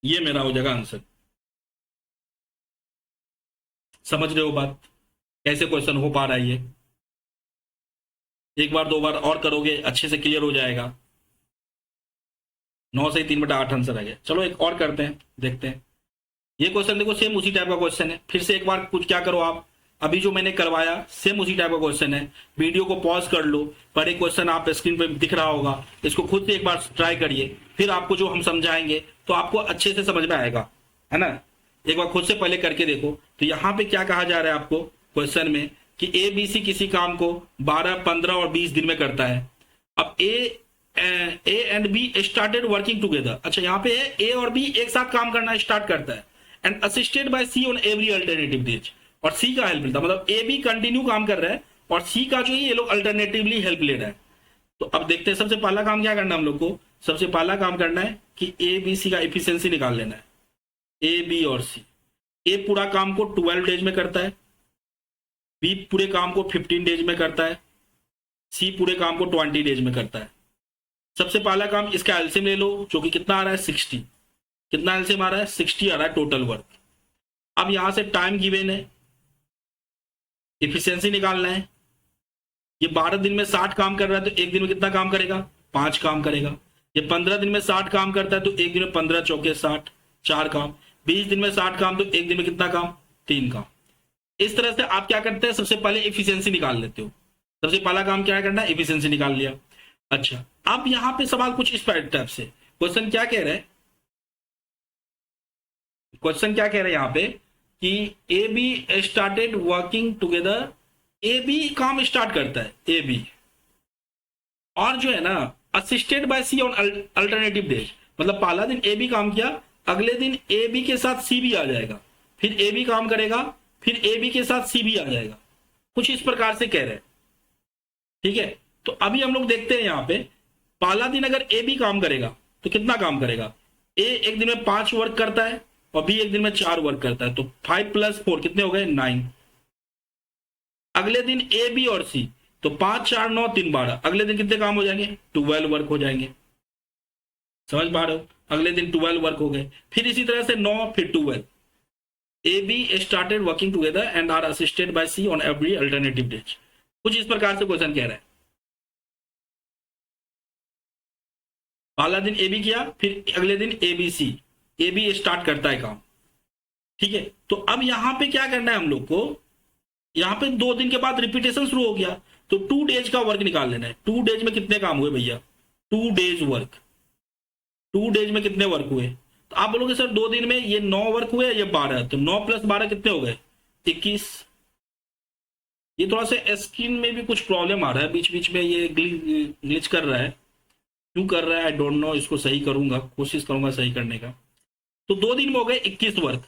S1: ये मेरा हो जाएगा आंसर। समझ रहे हो बात, कैसे क्वेश्चन हो पा रहा है ये, एक बार 2 बार और करोगे अच्छे से क्लियर हो जाएगा। 9 से ही 3/8 आंसर आ गया। चलो एक और करते हैं, देखते हैं ये क्वेश्चन, देखो सेम उसी टाइप का क्वेश्चन है, फिर से एक बार कुछ क्या करो आप, अभी जो मैंने करवाया सेम उसी टाइप का क्वेश्चन है, वीडियो को पॉज कर लो, पर एक क्वेश्चन आप स्क्रीन पे दिख रहा होगा, इसको खुद से एक बार ट्राई करिए, फिर आपको जो हम समझाएंगे तो आपको अच्छे से समझ में आएगा, है ना। एक बार खुद से पहले करके देखो। तो यहाँ पे क्या कहा जा रहा है आपको क्वेश्चन में कि ए बी सी किसी काम को 12 15 और 20 दिन में करता है। अब A and B started working together. अच्छा यहाँ पे ए और बी एक साथ काम करना स्टार्ट करता है, and assisted by C on every alternative days, और सी का हेल्प मिलता है, मतलब ए बी कंटिन्यू काम कर रहा है और सी का जो ये लोग अल्टरनेटिवली हेल्प ले रहा है। तो अब देखते हैं सबसे पहला काम क्या करना है हम लोग को, सबसे पहला काम करना है कि ए बी सी का एफिशिएंसी निकाल लेना है। ए बी और सी, ए पूरा काम को 12 डेज में करता है, बी पूरे काम को 15 डेज में करता है, सी पूरे काम को 20 डेज में करता है। सबसे पहला काम इसका एलसीएम ले लो, जो कि कितना आ रहा है 60, कितना एलसीएम आ रहा है 60 आ रहा है टोटल वर्क। अब यहां से टाइम गिवन है, इफिशियंसी निकालना है। ये 12 दिन में 60 काम कर रहा है तो एक दिन में कितना काम करेगा 5 काम करेगा। ये 15 दिन में 60 काम करता है तो एक दिन में 15 चौके 60 4 काम। 20 दिन में 60 काम तो एक दिन में कितना काम 3 काम। इस तरह से आप क्या करते हैं, सबसे पहले एफिशिएंसी निकाल लेते हो। सबसे पहला काम क्या करना है, एफिशिएंसी निकाल लिया। अच्छा अब यहां पे सवाल कुछ इस टाइप से, क्वेश्चन क्या कह रहा है, क्वेश्चन क्या कह रहा है यहाँ पे कि A B started working together, A B काम स्टार्ट करता है ए बी, और जो है ना assisted by C on alternative days, मतलब पहला दिन ए बी काम किया, अगले दिन ए बी के साथ सी भी आ जाएगा, फिर ए बी काम करेगा, फिर ए बी के साथ सी भी आ जाएगा, कुछ इस प्रकार से कह रहे हैं। ठीक है, तो अभी हम लोग देखते हैं यहाँ पे पहला दिन अगर ए बी काम करेगा तो कितना काम करेगा, ए एक दिन में 5 वर्क करता है, और बी एक दिन में 4 वर्क करता है, तो 5 + 4 कितने हो गए 9। अगले दिन ए बी और सी, तो 5 4 9 3 12, अगले दिन कितने काम हो जाएंगे 12 वर्क हो जाएंगे। समझ पा रहे हो, अगले दिन 12 वर्क हो गए। फिर इसी तरह से 9 फिर 12, A B started working together and are assisted by C on every alternative days. कुछ इस प्रकार से क्वेश्चन कह रहा है। पहला दिन ए बी किया, फिर अगले दिन A B C, A B start करता है काम, ठीक है। तो अब यहां पे क्या करना है हम लोग को, यहां पे 2 दिन के बाद रिपीटेशन शुरू हो गया, तो 2 डेज का वर्क निकाल लेना है। 2 डेज में कितने काम हुए भैया, 2 डेज वर्क, 2 डेज में कितने वर्क हुए। तो आप बोलोगे सर 2 दिन में ये 9 वर्क हुए, ये 12, तो 9 + 12 कितने हो गए 21। ये थोड़ा सा स्क्रीन में भी कुछ प्रॉब्लम आ रहा है, बीच बीच में ये ग्लिच कर रहा है, क्यों कर रहा है आई डोंट नो। इसको सही करूंगा, कोशिश करूंगा सही करने का। तो 2 दिन में हो गए 21 वर्क।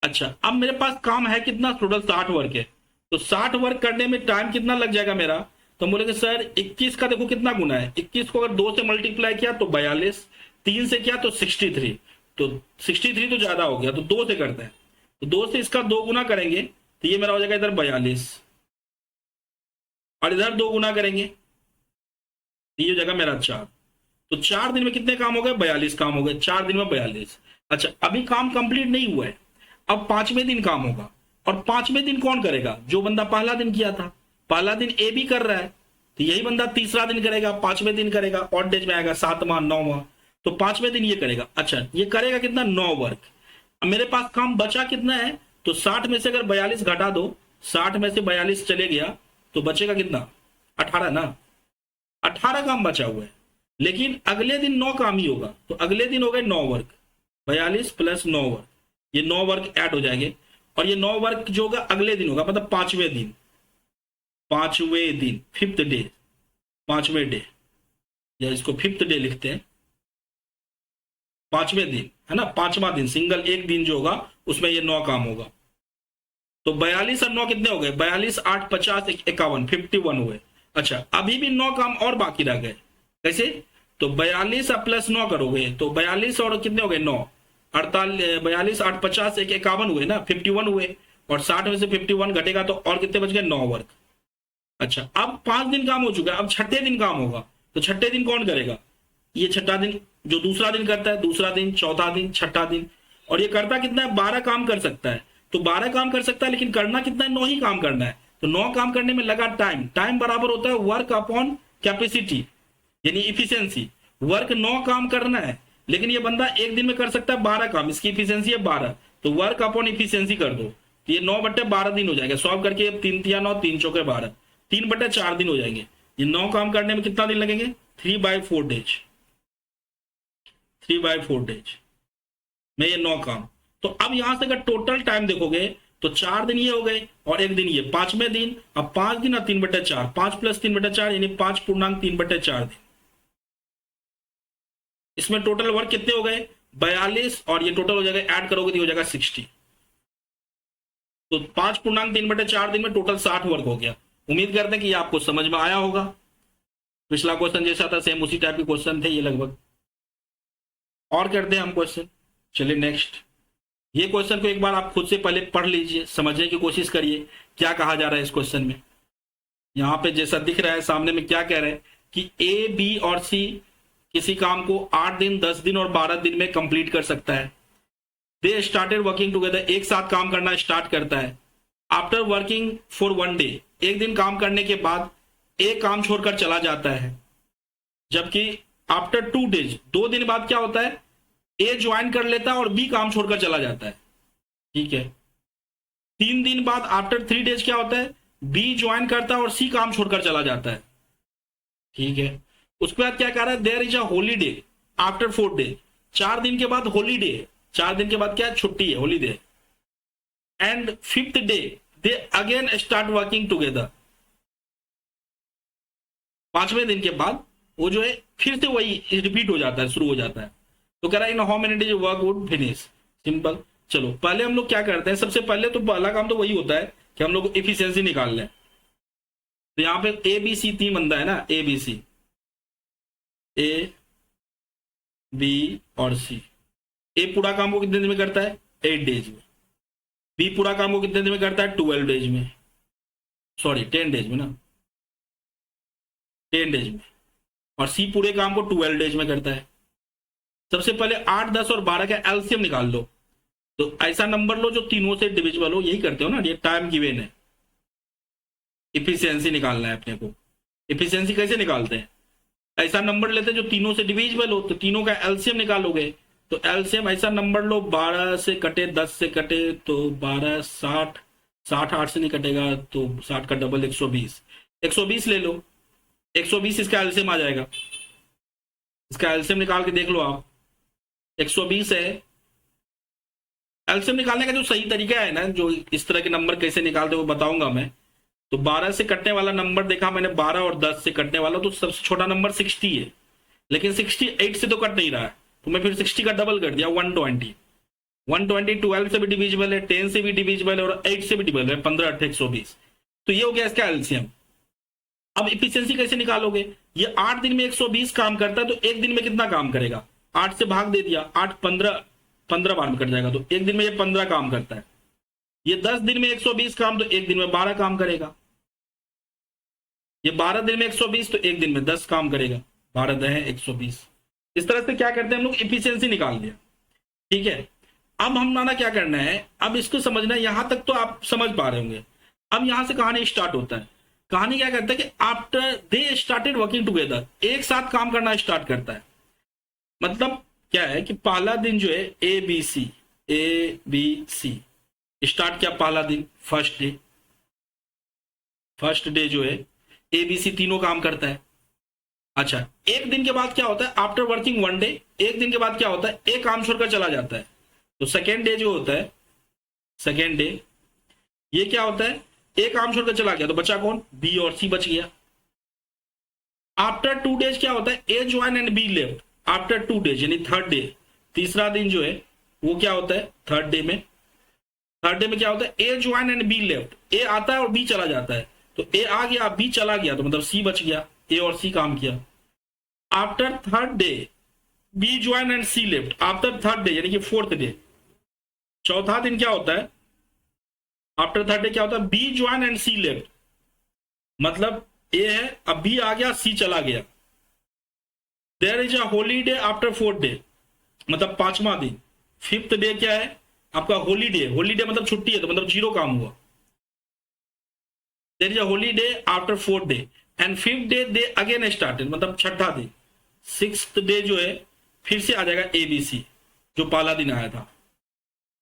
S1: अच्छा, अब मेरे पास काम है कितना, टोटल 60 वर्क है, तो 60 वर्क करने में टाइम कितना लग जाएगा मेरा। तो बोलेंगे सर 21 का देखो कितना गुना है, 21 को अगर 2 से मल्टीप्लाई किया तो 42, 3 से किया तो 63, तो 63 तो ज्यादा हो गया, तो 2 से करते हैं, तो 2 से इसका 2 गुना करेंगे तो ये मेरा हो जाएगा इधर 42, और इधर 2 गुना करेंगे तो ये जगह मेरा 4। तो 4 दिन में कितने काम हो गए 42 काम हो गए, 4 दिन में 42। अच्छा, अभी काम कंप्लीट नहीं हुआ है, अब 5वें दिन काम होगा, और 5वें दिन कौन करेगा, जो बंदा पहला दिन किया था। पहला दिन ए बी कर रहा है, तो यही बंदा तीसरा दिन करेगा, 5वें दिन करेगा, ऑड डेज में आएगा 7वां 9वां, तो 5वें दिन ये करेगा। अच्छा, ये करेगा कितना 9 वर्क। अब मेरे पास काम बचा कितना है, तो 60 में से अगर 42 घटा दो, 60 में से 42 चले गया तो बचेगा कितना 18 ना, 18 काम बचा हुआ है। लेकिन अगले दिन 9 काम ही होगा, तो अगले दिन हो गए 9 वर्क, 42 + 9 वर्क, ये 9 वर्क ऐड हो जाएंगे, और ये 9 वर्क जो होगा अगले दिन होगा, मतलब 5वें दिन, 5वें दिन 5th डे, 5वें डे, या इसको 5th डे लिखते हैं, 5वें दिन है ना, 5वां दिन, सिंगल एक दिन जो होगा उसमें ये 9 काम होगा। तो 42 और 9 कितने हो गए, 42 8 50 51, 51 हुए। अच्छा, अभी भी 9 काम और बाकी रह गए, कैसे, तो 42 + 9 करोगे तो 42 और कितने हो गए 9, 48, 42 8 50 51 हुए ना, 51 हुए, और 60 में से 51 घटेगा तो और कितने बच गए 9 वर्क। अच्छा, अब 5 दिन काम हो चुका है, अब 6ठे दिन काम होगा, तो 6ठे दिन कौन करेगा, ये 6ठा दिन जो दूसरा दिन करता है, दूसरा दिन, चौथा दिन, 6ठा दिन, और ये करता कितना है 12 काम कर सकता है, तो 12 काम कर सकता है, लेकिन करना कितना है 9 ही काम करना है, तो 9 काम करने में लगा टाइम, टाइम बराबर होता है वर्क अपॉन कैपेसिटी, यानी इफिशियंसी। वर्क 9 काम करना है, लेकिन ये बंदा एक दिन में कर सकता है 12 काम, इसकी इफिशियंसी है 12, तो वर्क अपॉन इफिशियंसी कर दो, तो ये 9/12 दिन हो जाएगा। सॉल्व करके 3 × 9 3 × 4 12, 3/4 दिन हो जाएंगे। ये 9 काम करने में कितना दिन लगेंगे 3/4 डेज, 3/4 डेज में ये 9 काम। तो अब यहां से अगर टोटल टाइम देखोगे तो 4 दिन ये हो गए और 1 दिन ये, 5वें दिन, अब 5 दिन और 3/4, 5 + 3/4 यानी 5.3/4 दिन। इसमें टोटल वर्क कितने हो गए 42, और ये टोटल हो जाएगा, ऐड करोगे तो हो जाएगा 60, तो 5.3/4 दिन में टोटल 60 वर्क हो गया। उम्मीद करते हैं कि ये आपको समझ में आया होगा। पिछला क्वेश्चन जैसा था सेम उसी टाइप के क्वेश्चन थे ये लगभग। और करते हैं हम क्वेश्चन, चलिए नेक्स्ट। ये क्वेश्चन को एक बार आप खुद से पहले पढ़ लीजिए, समझने की कोशिश करिए क्या कहा जा रहा है इस क्वेश्चन में। यहाँ पे जैसा दिख रहा है सामने में क्या कह रहे हैं कि ए बी और सी किसी काम को 8 दिन 10 दिन और 12 दिन में कंप्लीट कर सकता है। दे स्टार्टेड वर्किंग टुगेदर, एक साथ काम करना स्टार्ट करता है। आफ्टर वर्किंग फॉर 1 डे, एक दिन काम करने के बाद ए काम छोड़कर चला जाता है। जबकि आफ्टर 2 डेज, 2 दिन बाद क्या होता है, ए ज्वाइन कर लेता है और बी काम छोड़कर चला जाता है, ठीक है। 3 दिन बाद आफ्टर 3 डेज क्या होता है, बी ज्वाइन करता है और सी काम छोड़कर चला जाता है, ठीक है। उसके बाद क्या कह रहा है, there is a holiday after 4 day, 4 दिन के बाद हॉलीडे, 4 दिन के बाद क्या छुट्टी है, holiday. And 5th day they again start working together, 5वें दिन के बाद वो जो है फिर से वही रिपीट हो जाता है, शुरू हो जाता है। तो कह रहा है इन how many days work would finish, simple. चलो पहले हम लोग क्या करते हैं, सबसे पहले तो पहला काम तो वही होता है कि हम लोग एफिशिएंसी निकाल लें। तो यहाँ पे ए बी सी 3 बंदा है ना, ए बी सी, ए बी और सी। ए पूरा काम को कितने दिन में करता है 8 डेज में। बी पूरा काम को कितने दिन में करता है? 12 डेज में, सॉरी 10 डेज में ना, 10 डेज में। और सी पूरे काम को 12 डेज में करता है। सबसे पहले 8, 10 और 12 का एलसीएम निकाल लो। तो ऐसा नंबर लो जो तीनों से डिविजिबल हो, यही करते हो ना, ये टाइम गिवन है। इफिशियंसी निकालना है अपने को। इफिशियंसी कैसे निकालते हैं? ऐसा नंबर लेते हैं जो तीनों से डिविजिबल हो, तो तीनों का एलसीएम निकालोगे। तो एलसीएम ऐसा नंबर लो 12 से कटे 10 से कटे तो 12, 60, 8 से नहीं कटेगा तो 60 का डबल 120 ले लो। 120 इसका एलसीएम आ जाएगा। इसका एलसीएम निकाल के देख लो आप। 120 है। एलसीएम निकालने का जो सही तरीका है ना, जो इस तरह के नंबर कैसे निकालते वो बताऊंगा मैं। तो 12 से कटने वाला नंबर देखा मैंने, 12 और 10 से कटने वाला, तो सबसे छोटा नंबर 60 है। लेकिन 68 से तो कट नहीं रहा है, तो मैं फिर 60 का डबल कर दिया 120। 120 12 से भी डिविजिबल है, 10 से भी डिविजिबल है और 8 से भी डिविजिबल है, 15, 8, 120। तो ये हो गया इसका एलसीएम। अब इफिशियंसी कैसे निकालोगे? ये 8 दिन में 120 काम करता है, तो एक दिन में कितना काम करेगा? 8 से भाग दे दिया, 8 15 बार में कट जाएगा, तो एक दिन में ये 15 काम करता है। ये 10 दिन में 120 काम, तो एक दिन में 12 काम करेगा। ये 12 दिन में 120, तो एक दिन में 10 काम करेगा। 12 10 है 120। इस तरह से क्या करते हैं हम लोग, इफिशियंसी निकाल दिया। ठीक है, अब हमारा क्या करना है, अब इसको समझना है। यहां तक तो आप समझ पा रहे होंगे। अब यहां से कहानी स्टार्ट होता है। कहानी क्या करता है कि after they started working together, एक साथ काम करना स्टार्ट करता है। मतलब क्या है कि पहला दिन जो है ए बी सी स्टार्ट किया, पहला दिन फर्स्ट डे जो है ए बी सी तीनों काम करता है। अच्छा, एक दिन के बाद क्या होता है, आफ्टर वर्किंग 1 डे, एक दिन के बाद क्या होता है, एक काम छोड़कर चला जाता है। तो सेकेंड डे जो होता है, सेकेंड डे ये क्या होता है, एक काम छोड़कर चला गया, तो बचा कौन? बी और सी बच गया। आफ्टर 2 डेज क्या होता है, A join and B left. After 2 days यानी थर्ड डे, तीसरा दिन जो है वो क्या होता है, थर्ड डे में क्या होता है, A join and B left. ए आता है और बी चला जाता है, तो ए आ गया, बी चला गया, तो मतलब सी बच गया। ए और सी काम किया। After third day B join and C left. After third day यानी कि फोर्थ डे, चौथा दिन क्या होता है, आफ्टर थर्ड डे क्या होता है, B join and C left. मतलब ए है, अब बी आ गया, सी चला गया। There is a holiday after fourth day, मतलब पांचवा दिन। फिफ्थ डे क्या है आपका, हॉलीडे। हॉलीडे मतलब छुट्टी है, तो मतलब 0 काम हुआ। There is a holiday after fourth day and fifth day they again started, मतलब छठा दिन। सिक्स्थ डे जो है फिर से आ जाएगा ए बी सी, जो पहला दिन आया था।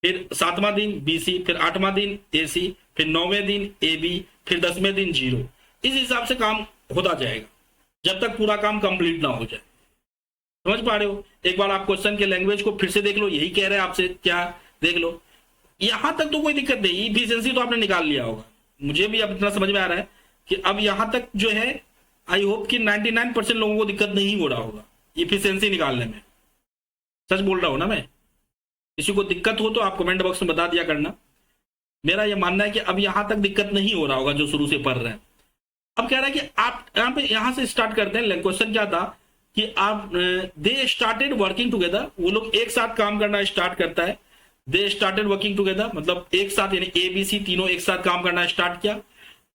S1: फिर 7वां दिन बी सी, फिर 8वां दिन ए सी, फिर 9वें दिन ए बी, फिर 10वें दिन 0। इस हिसाब से काम होता जाएगा जब तक पूरा काम कंप्लीट ना हो जाए। समझ पा रहे हो? एक बार आप क्वेश्चन के लैंग्वेज को फिर से देख लो, यही कह रहे हैं आपसे, क्या देख लो। यहां तक तो कोई दिक्कत नहीं, इफिशियंसी तो आपने निकाल लिया होगा। मुझे भी अब इतना समझ में आ रहा है कि अब यहां तक जो है, आई होप कि 99% लोगों को दिक्कत नहीं हो रहा होगा इफिशियंसी निकालने में। सच बोल रहा हूं ना मैं? किसी को दिक्कत हो तो आप कमेंट बॉक्स में बता दिया करना। मेरा यह मानना है कि अब यहां तक दिक्कत नहीं हो रहा होगा जो शुरू से पढ़ रहे हैं। अब कह रहा है कि आप यहां से स्टार्ट करते हैं। क्वेश्चन क्या था कि आप दे स्टार्टेड वर्किंग टुगेदर, वो लोग एक साथ काम करना स्टार्ट करता है। दे स्टार्टेड वर्किंग टुगेदर मतलब एक साथ, यानी ए बी सी तीनों एक साथ काम करना स्टार्ट किया।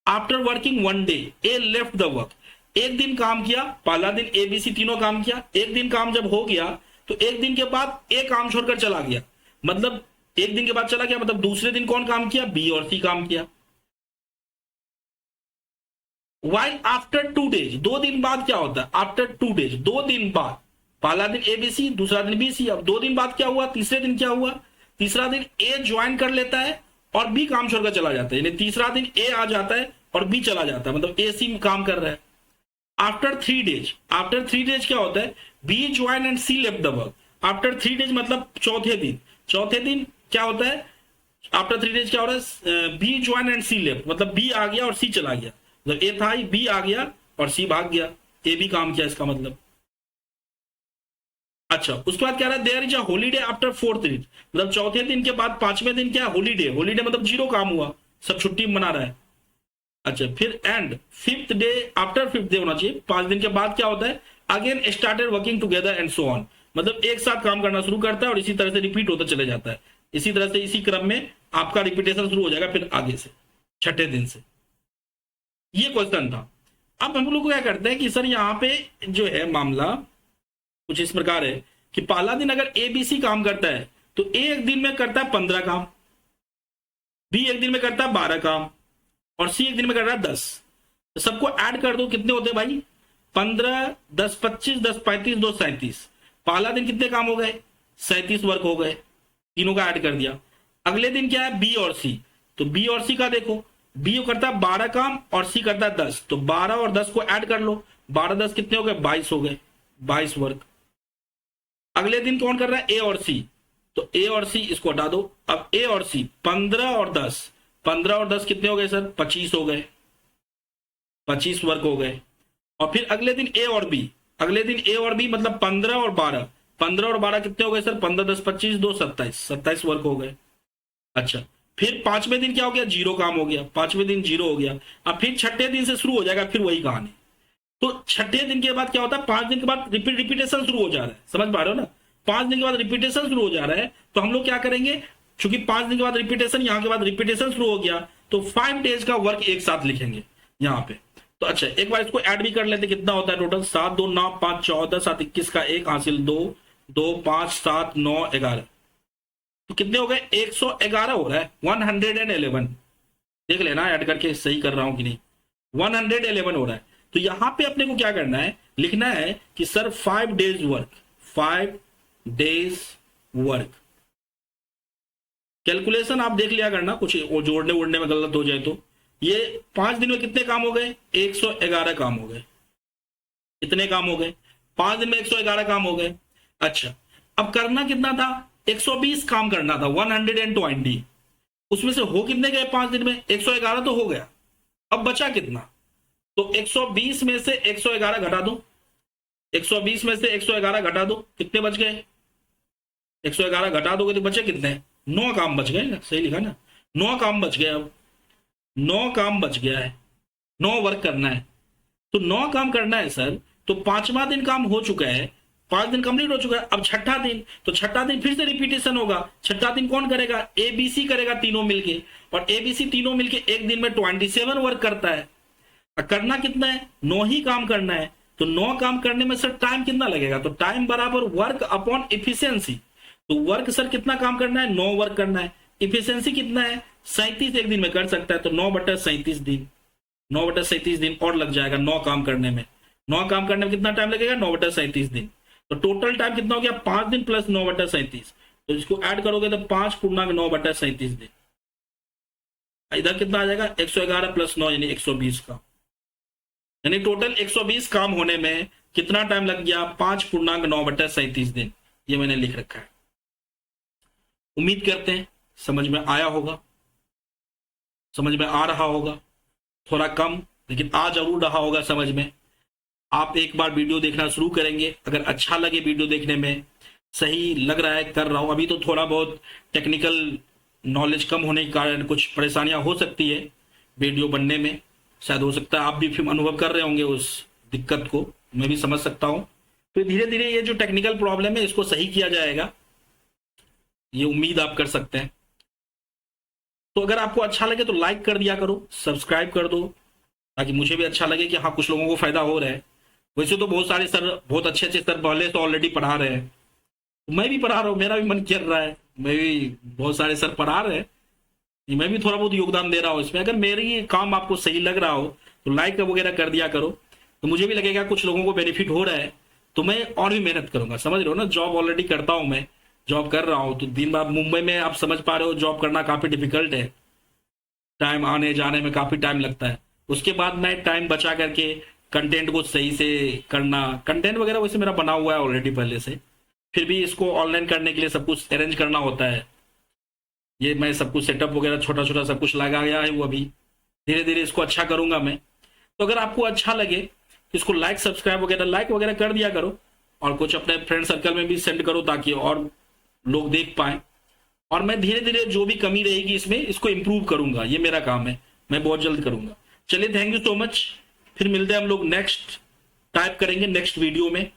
S1: After working 1 day A left the work, एक दिन काम किया, पहला दिन ए बी सी तीनों काम किया। एक दिन काम जब हो गया तो एक दिन के बाद ए काम छोड़कर चला गया, मतलब एक दिन के बाद चला गया, मतलब दूसरे दिन कौन काम किया, बी और सी काम किया। वाइल आफ्टर 2 डेज, 2 दिन बाद क्या होता है, आफ्टर 2 डेज 2 दिन बाद, पहला दिन ए बी सी, दूसरा दिन बी सी। अब 2 दिन बाद क्या हुआ, तीसरे दिन क्या हुआ, तीसरा दिन ए ज्वाइन कर लेता है और बी काम छोड़कर चला जाता है, यानी तीसरा दिन ए आ जाता है और बी चला जाता है, मतलब ए सी काम कर रहा है। आफ्टर 3 डेज, आफ्टर 3 डेज क्या होता है, B join and C left the work. After 3 days मतलब चौथे दिन क्या होता है, आफ्टर 3 डेज क्या हो रहा है, B join and C left, मतलब बी आ गया और सी चला गया, मतलब ए था, बी आ गया और सी भाग गया, ए भी काम किया इसका मतलब। अच्छा, उसके बाद क्या रहा है, there is a holiday after 4th दिन, मतलब चौथे दिन के बाद 5वें दिन क्या, हॉलीडे। हॉलीडे मतलब 0 काम हुआ, सब छुट्टी मना रहा है। अच्छा, फिर and 5th day after 5th day होना चाहिए, 5 दिन के बाद क्या होता है, again started working together and so on, मतलब एक साथ काम करना शुरू करता है और इसी तरह से रिपीट होता चले जाता है। इसी तरह से इसी क्रम में आपका रिपीटेशन शुरू हो जाएगा फिर आगे से छठे दिन से। ये क्वेश्चन था। अब हम लोग क्या करते हैं कि सर यहाँ पे जो है मामला कुछ इस प्रकार है कि पहला दिन अगर ABC काम करता है तो A एक दिन में करता है 15 काम, B एक दिन में करता है 12 काम और C एक दिन में कर रहा है 10। तो सबको ऐड कर दो, कितने होते हैं भाई? 15, 10 25, 10 35, 2 37। पहला दिन कितने काम हो गए? 37 वर्क हो गए, तीनों का ऐड कर दिया। अगले दिन क्या है? B और C। तो B और C का देखो, B करता है 12 काम और C करता है 10। तो 12 और 10 को ऐड कर लो, 12 10 कितने हो गए? 22 हो गए, 22 वर्क। अगले दिन कौन कर रहा है? A और C। तो A और C इसको हटा दो। अब A और C 15 और 10, 15 और 10 कितने हो गए सर? 25 हो गए, 25 वर्क हो गए। और फिर अगले दिन A और B, अगले दिन A और B मतलब 15 और 12, 15 और 12 कितने हो गए सर? 15 10 25, 2 27, 27 वर्क हो गए। अच्छा, फिर पांचवें दिन क्या हो गया? 0 काम हो गया, पांचवें दिन 0 हो गया। अब फिर छठे दिन से शुरू हो जाएगा फिर वही कहानी। तो छठे दिन के बाद क्या होता है? 5 दिन के बाद रिपीटेशन शुरू हो जा रहा है, समझ पा रहे हो ना? 5 दिन के बाद रिपीटेशन शुरू हो जा रहा है तो हम लोग क्या करेंगे, क्योंकि 5 दिन के बाद रिपीटेशन, यहाँ के बाद रिपीटेशन शुरू हो गया तो 5 डेज का वर्क एक साथ लिखेंगे यहाँ पे। तो अच्छा, एक बार इसको ऐड भी कर लेते, कितना होता है टोटल? 7 2 9 5 14, 7 21 का 1 हासिल 2 2 5 7 9 11। तो कितने हो गए? 111 हो रहा है, 111। देख लेना ऐड करके सही कर रहा हूं कि नहीं। 111 हो रहा है। तो यहां पे अपने को क्या करना है? लिखना है कि sir 5 days work, 5 days work. Calculation आप देख लिया करना, कुछ जोड़ने वोड़ने में गलत हो जाए तो। ये 5 दिन में कितने काम हो गए? 111 काम हो गए। कितने काम हो गए? 5 दिन में 111 काम हो गए। अच्छा, अब करना कितना था? 120 काम करना था, 120। उसमें से हो कितने गए 5 दिन में? 111 तो हो गया। अब बचा कितना? तो 120 में से 111 घटा दो, 120 में से 111 घटा दो, कितने बच गए? 111 घटा दोगे तो बचे कितने? 9 काम बच गए ना, सही लिखा ना? 9 काम बच गए। अब 9 काम बच गया है, 9 वर्क करना है। तो 9 काम करना है सर, तो 5वां दिन काम हो चुका है, 5 दिन कंप्लीट हो चुका है। अब छठा दिन, तो छठा दिन फिर से रिपीटेशन होगा। छठा दिन कौन करेगा? ABC करेगा, तीनों मिलके। और ABC तीनों मिलके एक दिन में 27 वर्क करता है। करना कितना है? 9 ही काम करना है। तो 9 काम करने में सर टाइम कितना लगेगा? तो टाइम बराबर वर्क अपॉन इफिशियंसी। तो वर्क सर कितना काम करना है? 9 वर्क करना है। इफिशियंसी कितना है? 37 एक दिन में कर सकता है। तो 9/37 दिन, 9/37 दिन और लग जाएगा 9 काम करने में। 9 काम करने में कितना टाइम लगेगा? 9/37 दिन। तो टोटल टाइम कितना हो गया? 5 दिन प्लस 9/37। तो इसको ऐड करोगे तो 5×9/37 दिन। इधर कितना आ जाएगा? 111 प्लस 9 यानी 120 का, यानी टोटल 120 काम होने में कितना टाइम लग गया? 5×9/37 दिन। ये मैंने लिख रखा है। उम्मीद करते हैं समझ में आया होगा, समझ में आ रहा होगा, थोड़ा कम लेकिन आ जरूर रहा होगा समझ में। आप एक बार वीडियो देखना शुरू करेंगे, अगर अच्छा लगे वीडियो देखने में, सही लग रहा है, कर रहा हूं, अभी तो थोड़ा बहुत टेक्निकल नॉलेज कम होने के कारण कुछ परेशानियां हो सकती है वीडियो बनने में, शायद हो सकता है आप भी फिर अनुभव कर रहे होंगे उस दिक्कत को, मैं भी समझ सकता हूं। फिर धीरे धीरे ये जो टेक्निकल प्रॉब्लम है इसको सही किया जाएगा, ये उम्मीद आप कर सकते हैं। तो अगर आपको अच्छा लगे तो लाइक कर दिया करो, सब्सक्राइब कर दो, ताकि मुझे भी अच्छा लगे कि हाँ कुछ लोगों को फायदा हो रहा है। वैसे तो बहुत सारे सर, बहुत अच्छे अच्छे सर पहले तो ऑलरेडी पढ़ा रहे हैं, मैं भी पढ़ा रहा हूँ, मेरा भी मन कर रहा है, मैं भी बहुत सारे सर पढ़ा रहे हैं, मैं भी थोड़ा बहुत योगदान दे रहा हूँ इसमें। अगर मेरी काम आपको सही लग रहा हो तो लाइक वगैरह कर दिया करो, तो मुझे भी लगेगा कुछ लोगों को बेनिफिट हो रहा है, तो मैं और भी मेहनत करूंगा। समझ रहे हो ना, जॉब ऑलरेडी करता हूँ, मैं जॉब कर रहा हूँ, तो दिन भर मुंबई में आप समझ पा रहे हो जॉब करना काफी डिफिकल्ट है, टाइम आने जाने में काफी टाइम लगता है। उसके बाद मैं टाइम बचा करके कंटेंट को सही से करना, कंटेंट वगैरह वैसे मेरा बना हुआ है ऑलरेडी पहले से, फिर भी इसको ऑनलाइन करने के लिए सब कुछ अरेंज करना होता है। ये मैं सब कुछ सेटअप वगैरह छोटा छोटा सब कुछ लगा गया है, वो अभी धीरे धीरे इसको अच्छा करूंगा मैं। तो अगर आपको अच्छा लगे इसको लाइक सब्सक्राइब वगैरह, लाइक वगैरह कर दिया करो, और कुछ अपने फ्रेंड सर्कल में भी सेंड करो ताकि और लोग देख पाए। और मैं धीरे धीरे जो भी कमी रहेगी इसमें, इसको इम्प्रूव करूंगा, ये मेरा काम है, मैं बहुत जल्द करूंगा। चलिए, थैंक यू सो मच, फिर मिलते हैं हम लोग नेक्स्ट, टाइप करेंगे नेक्स्ट वीडियो में।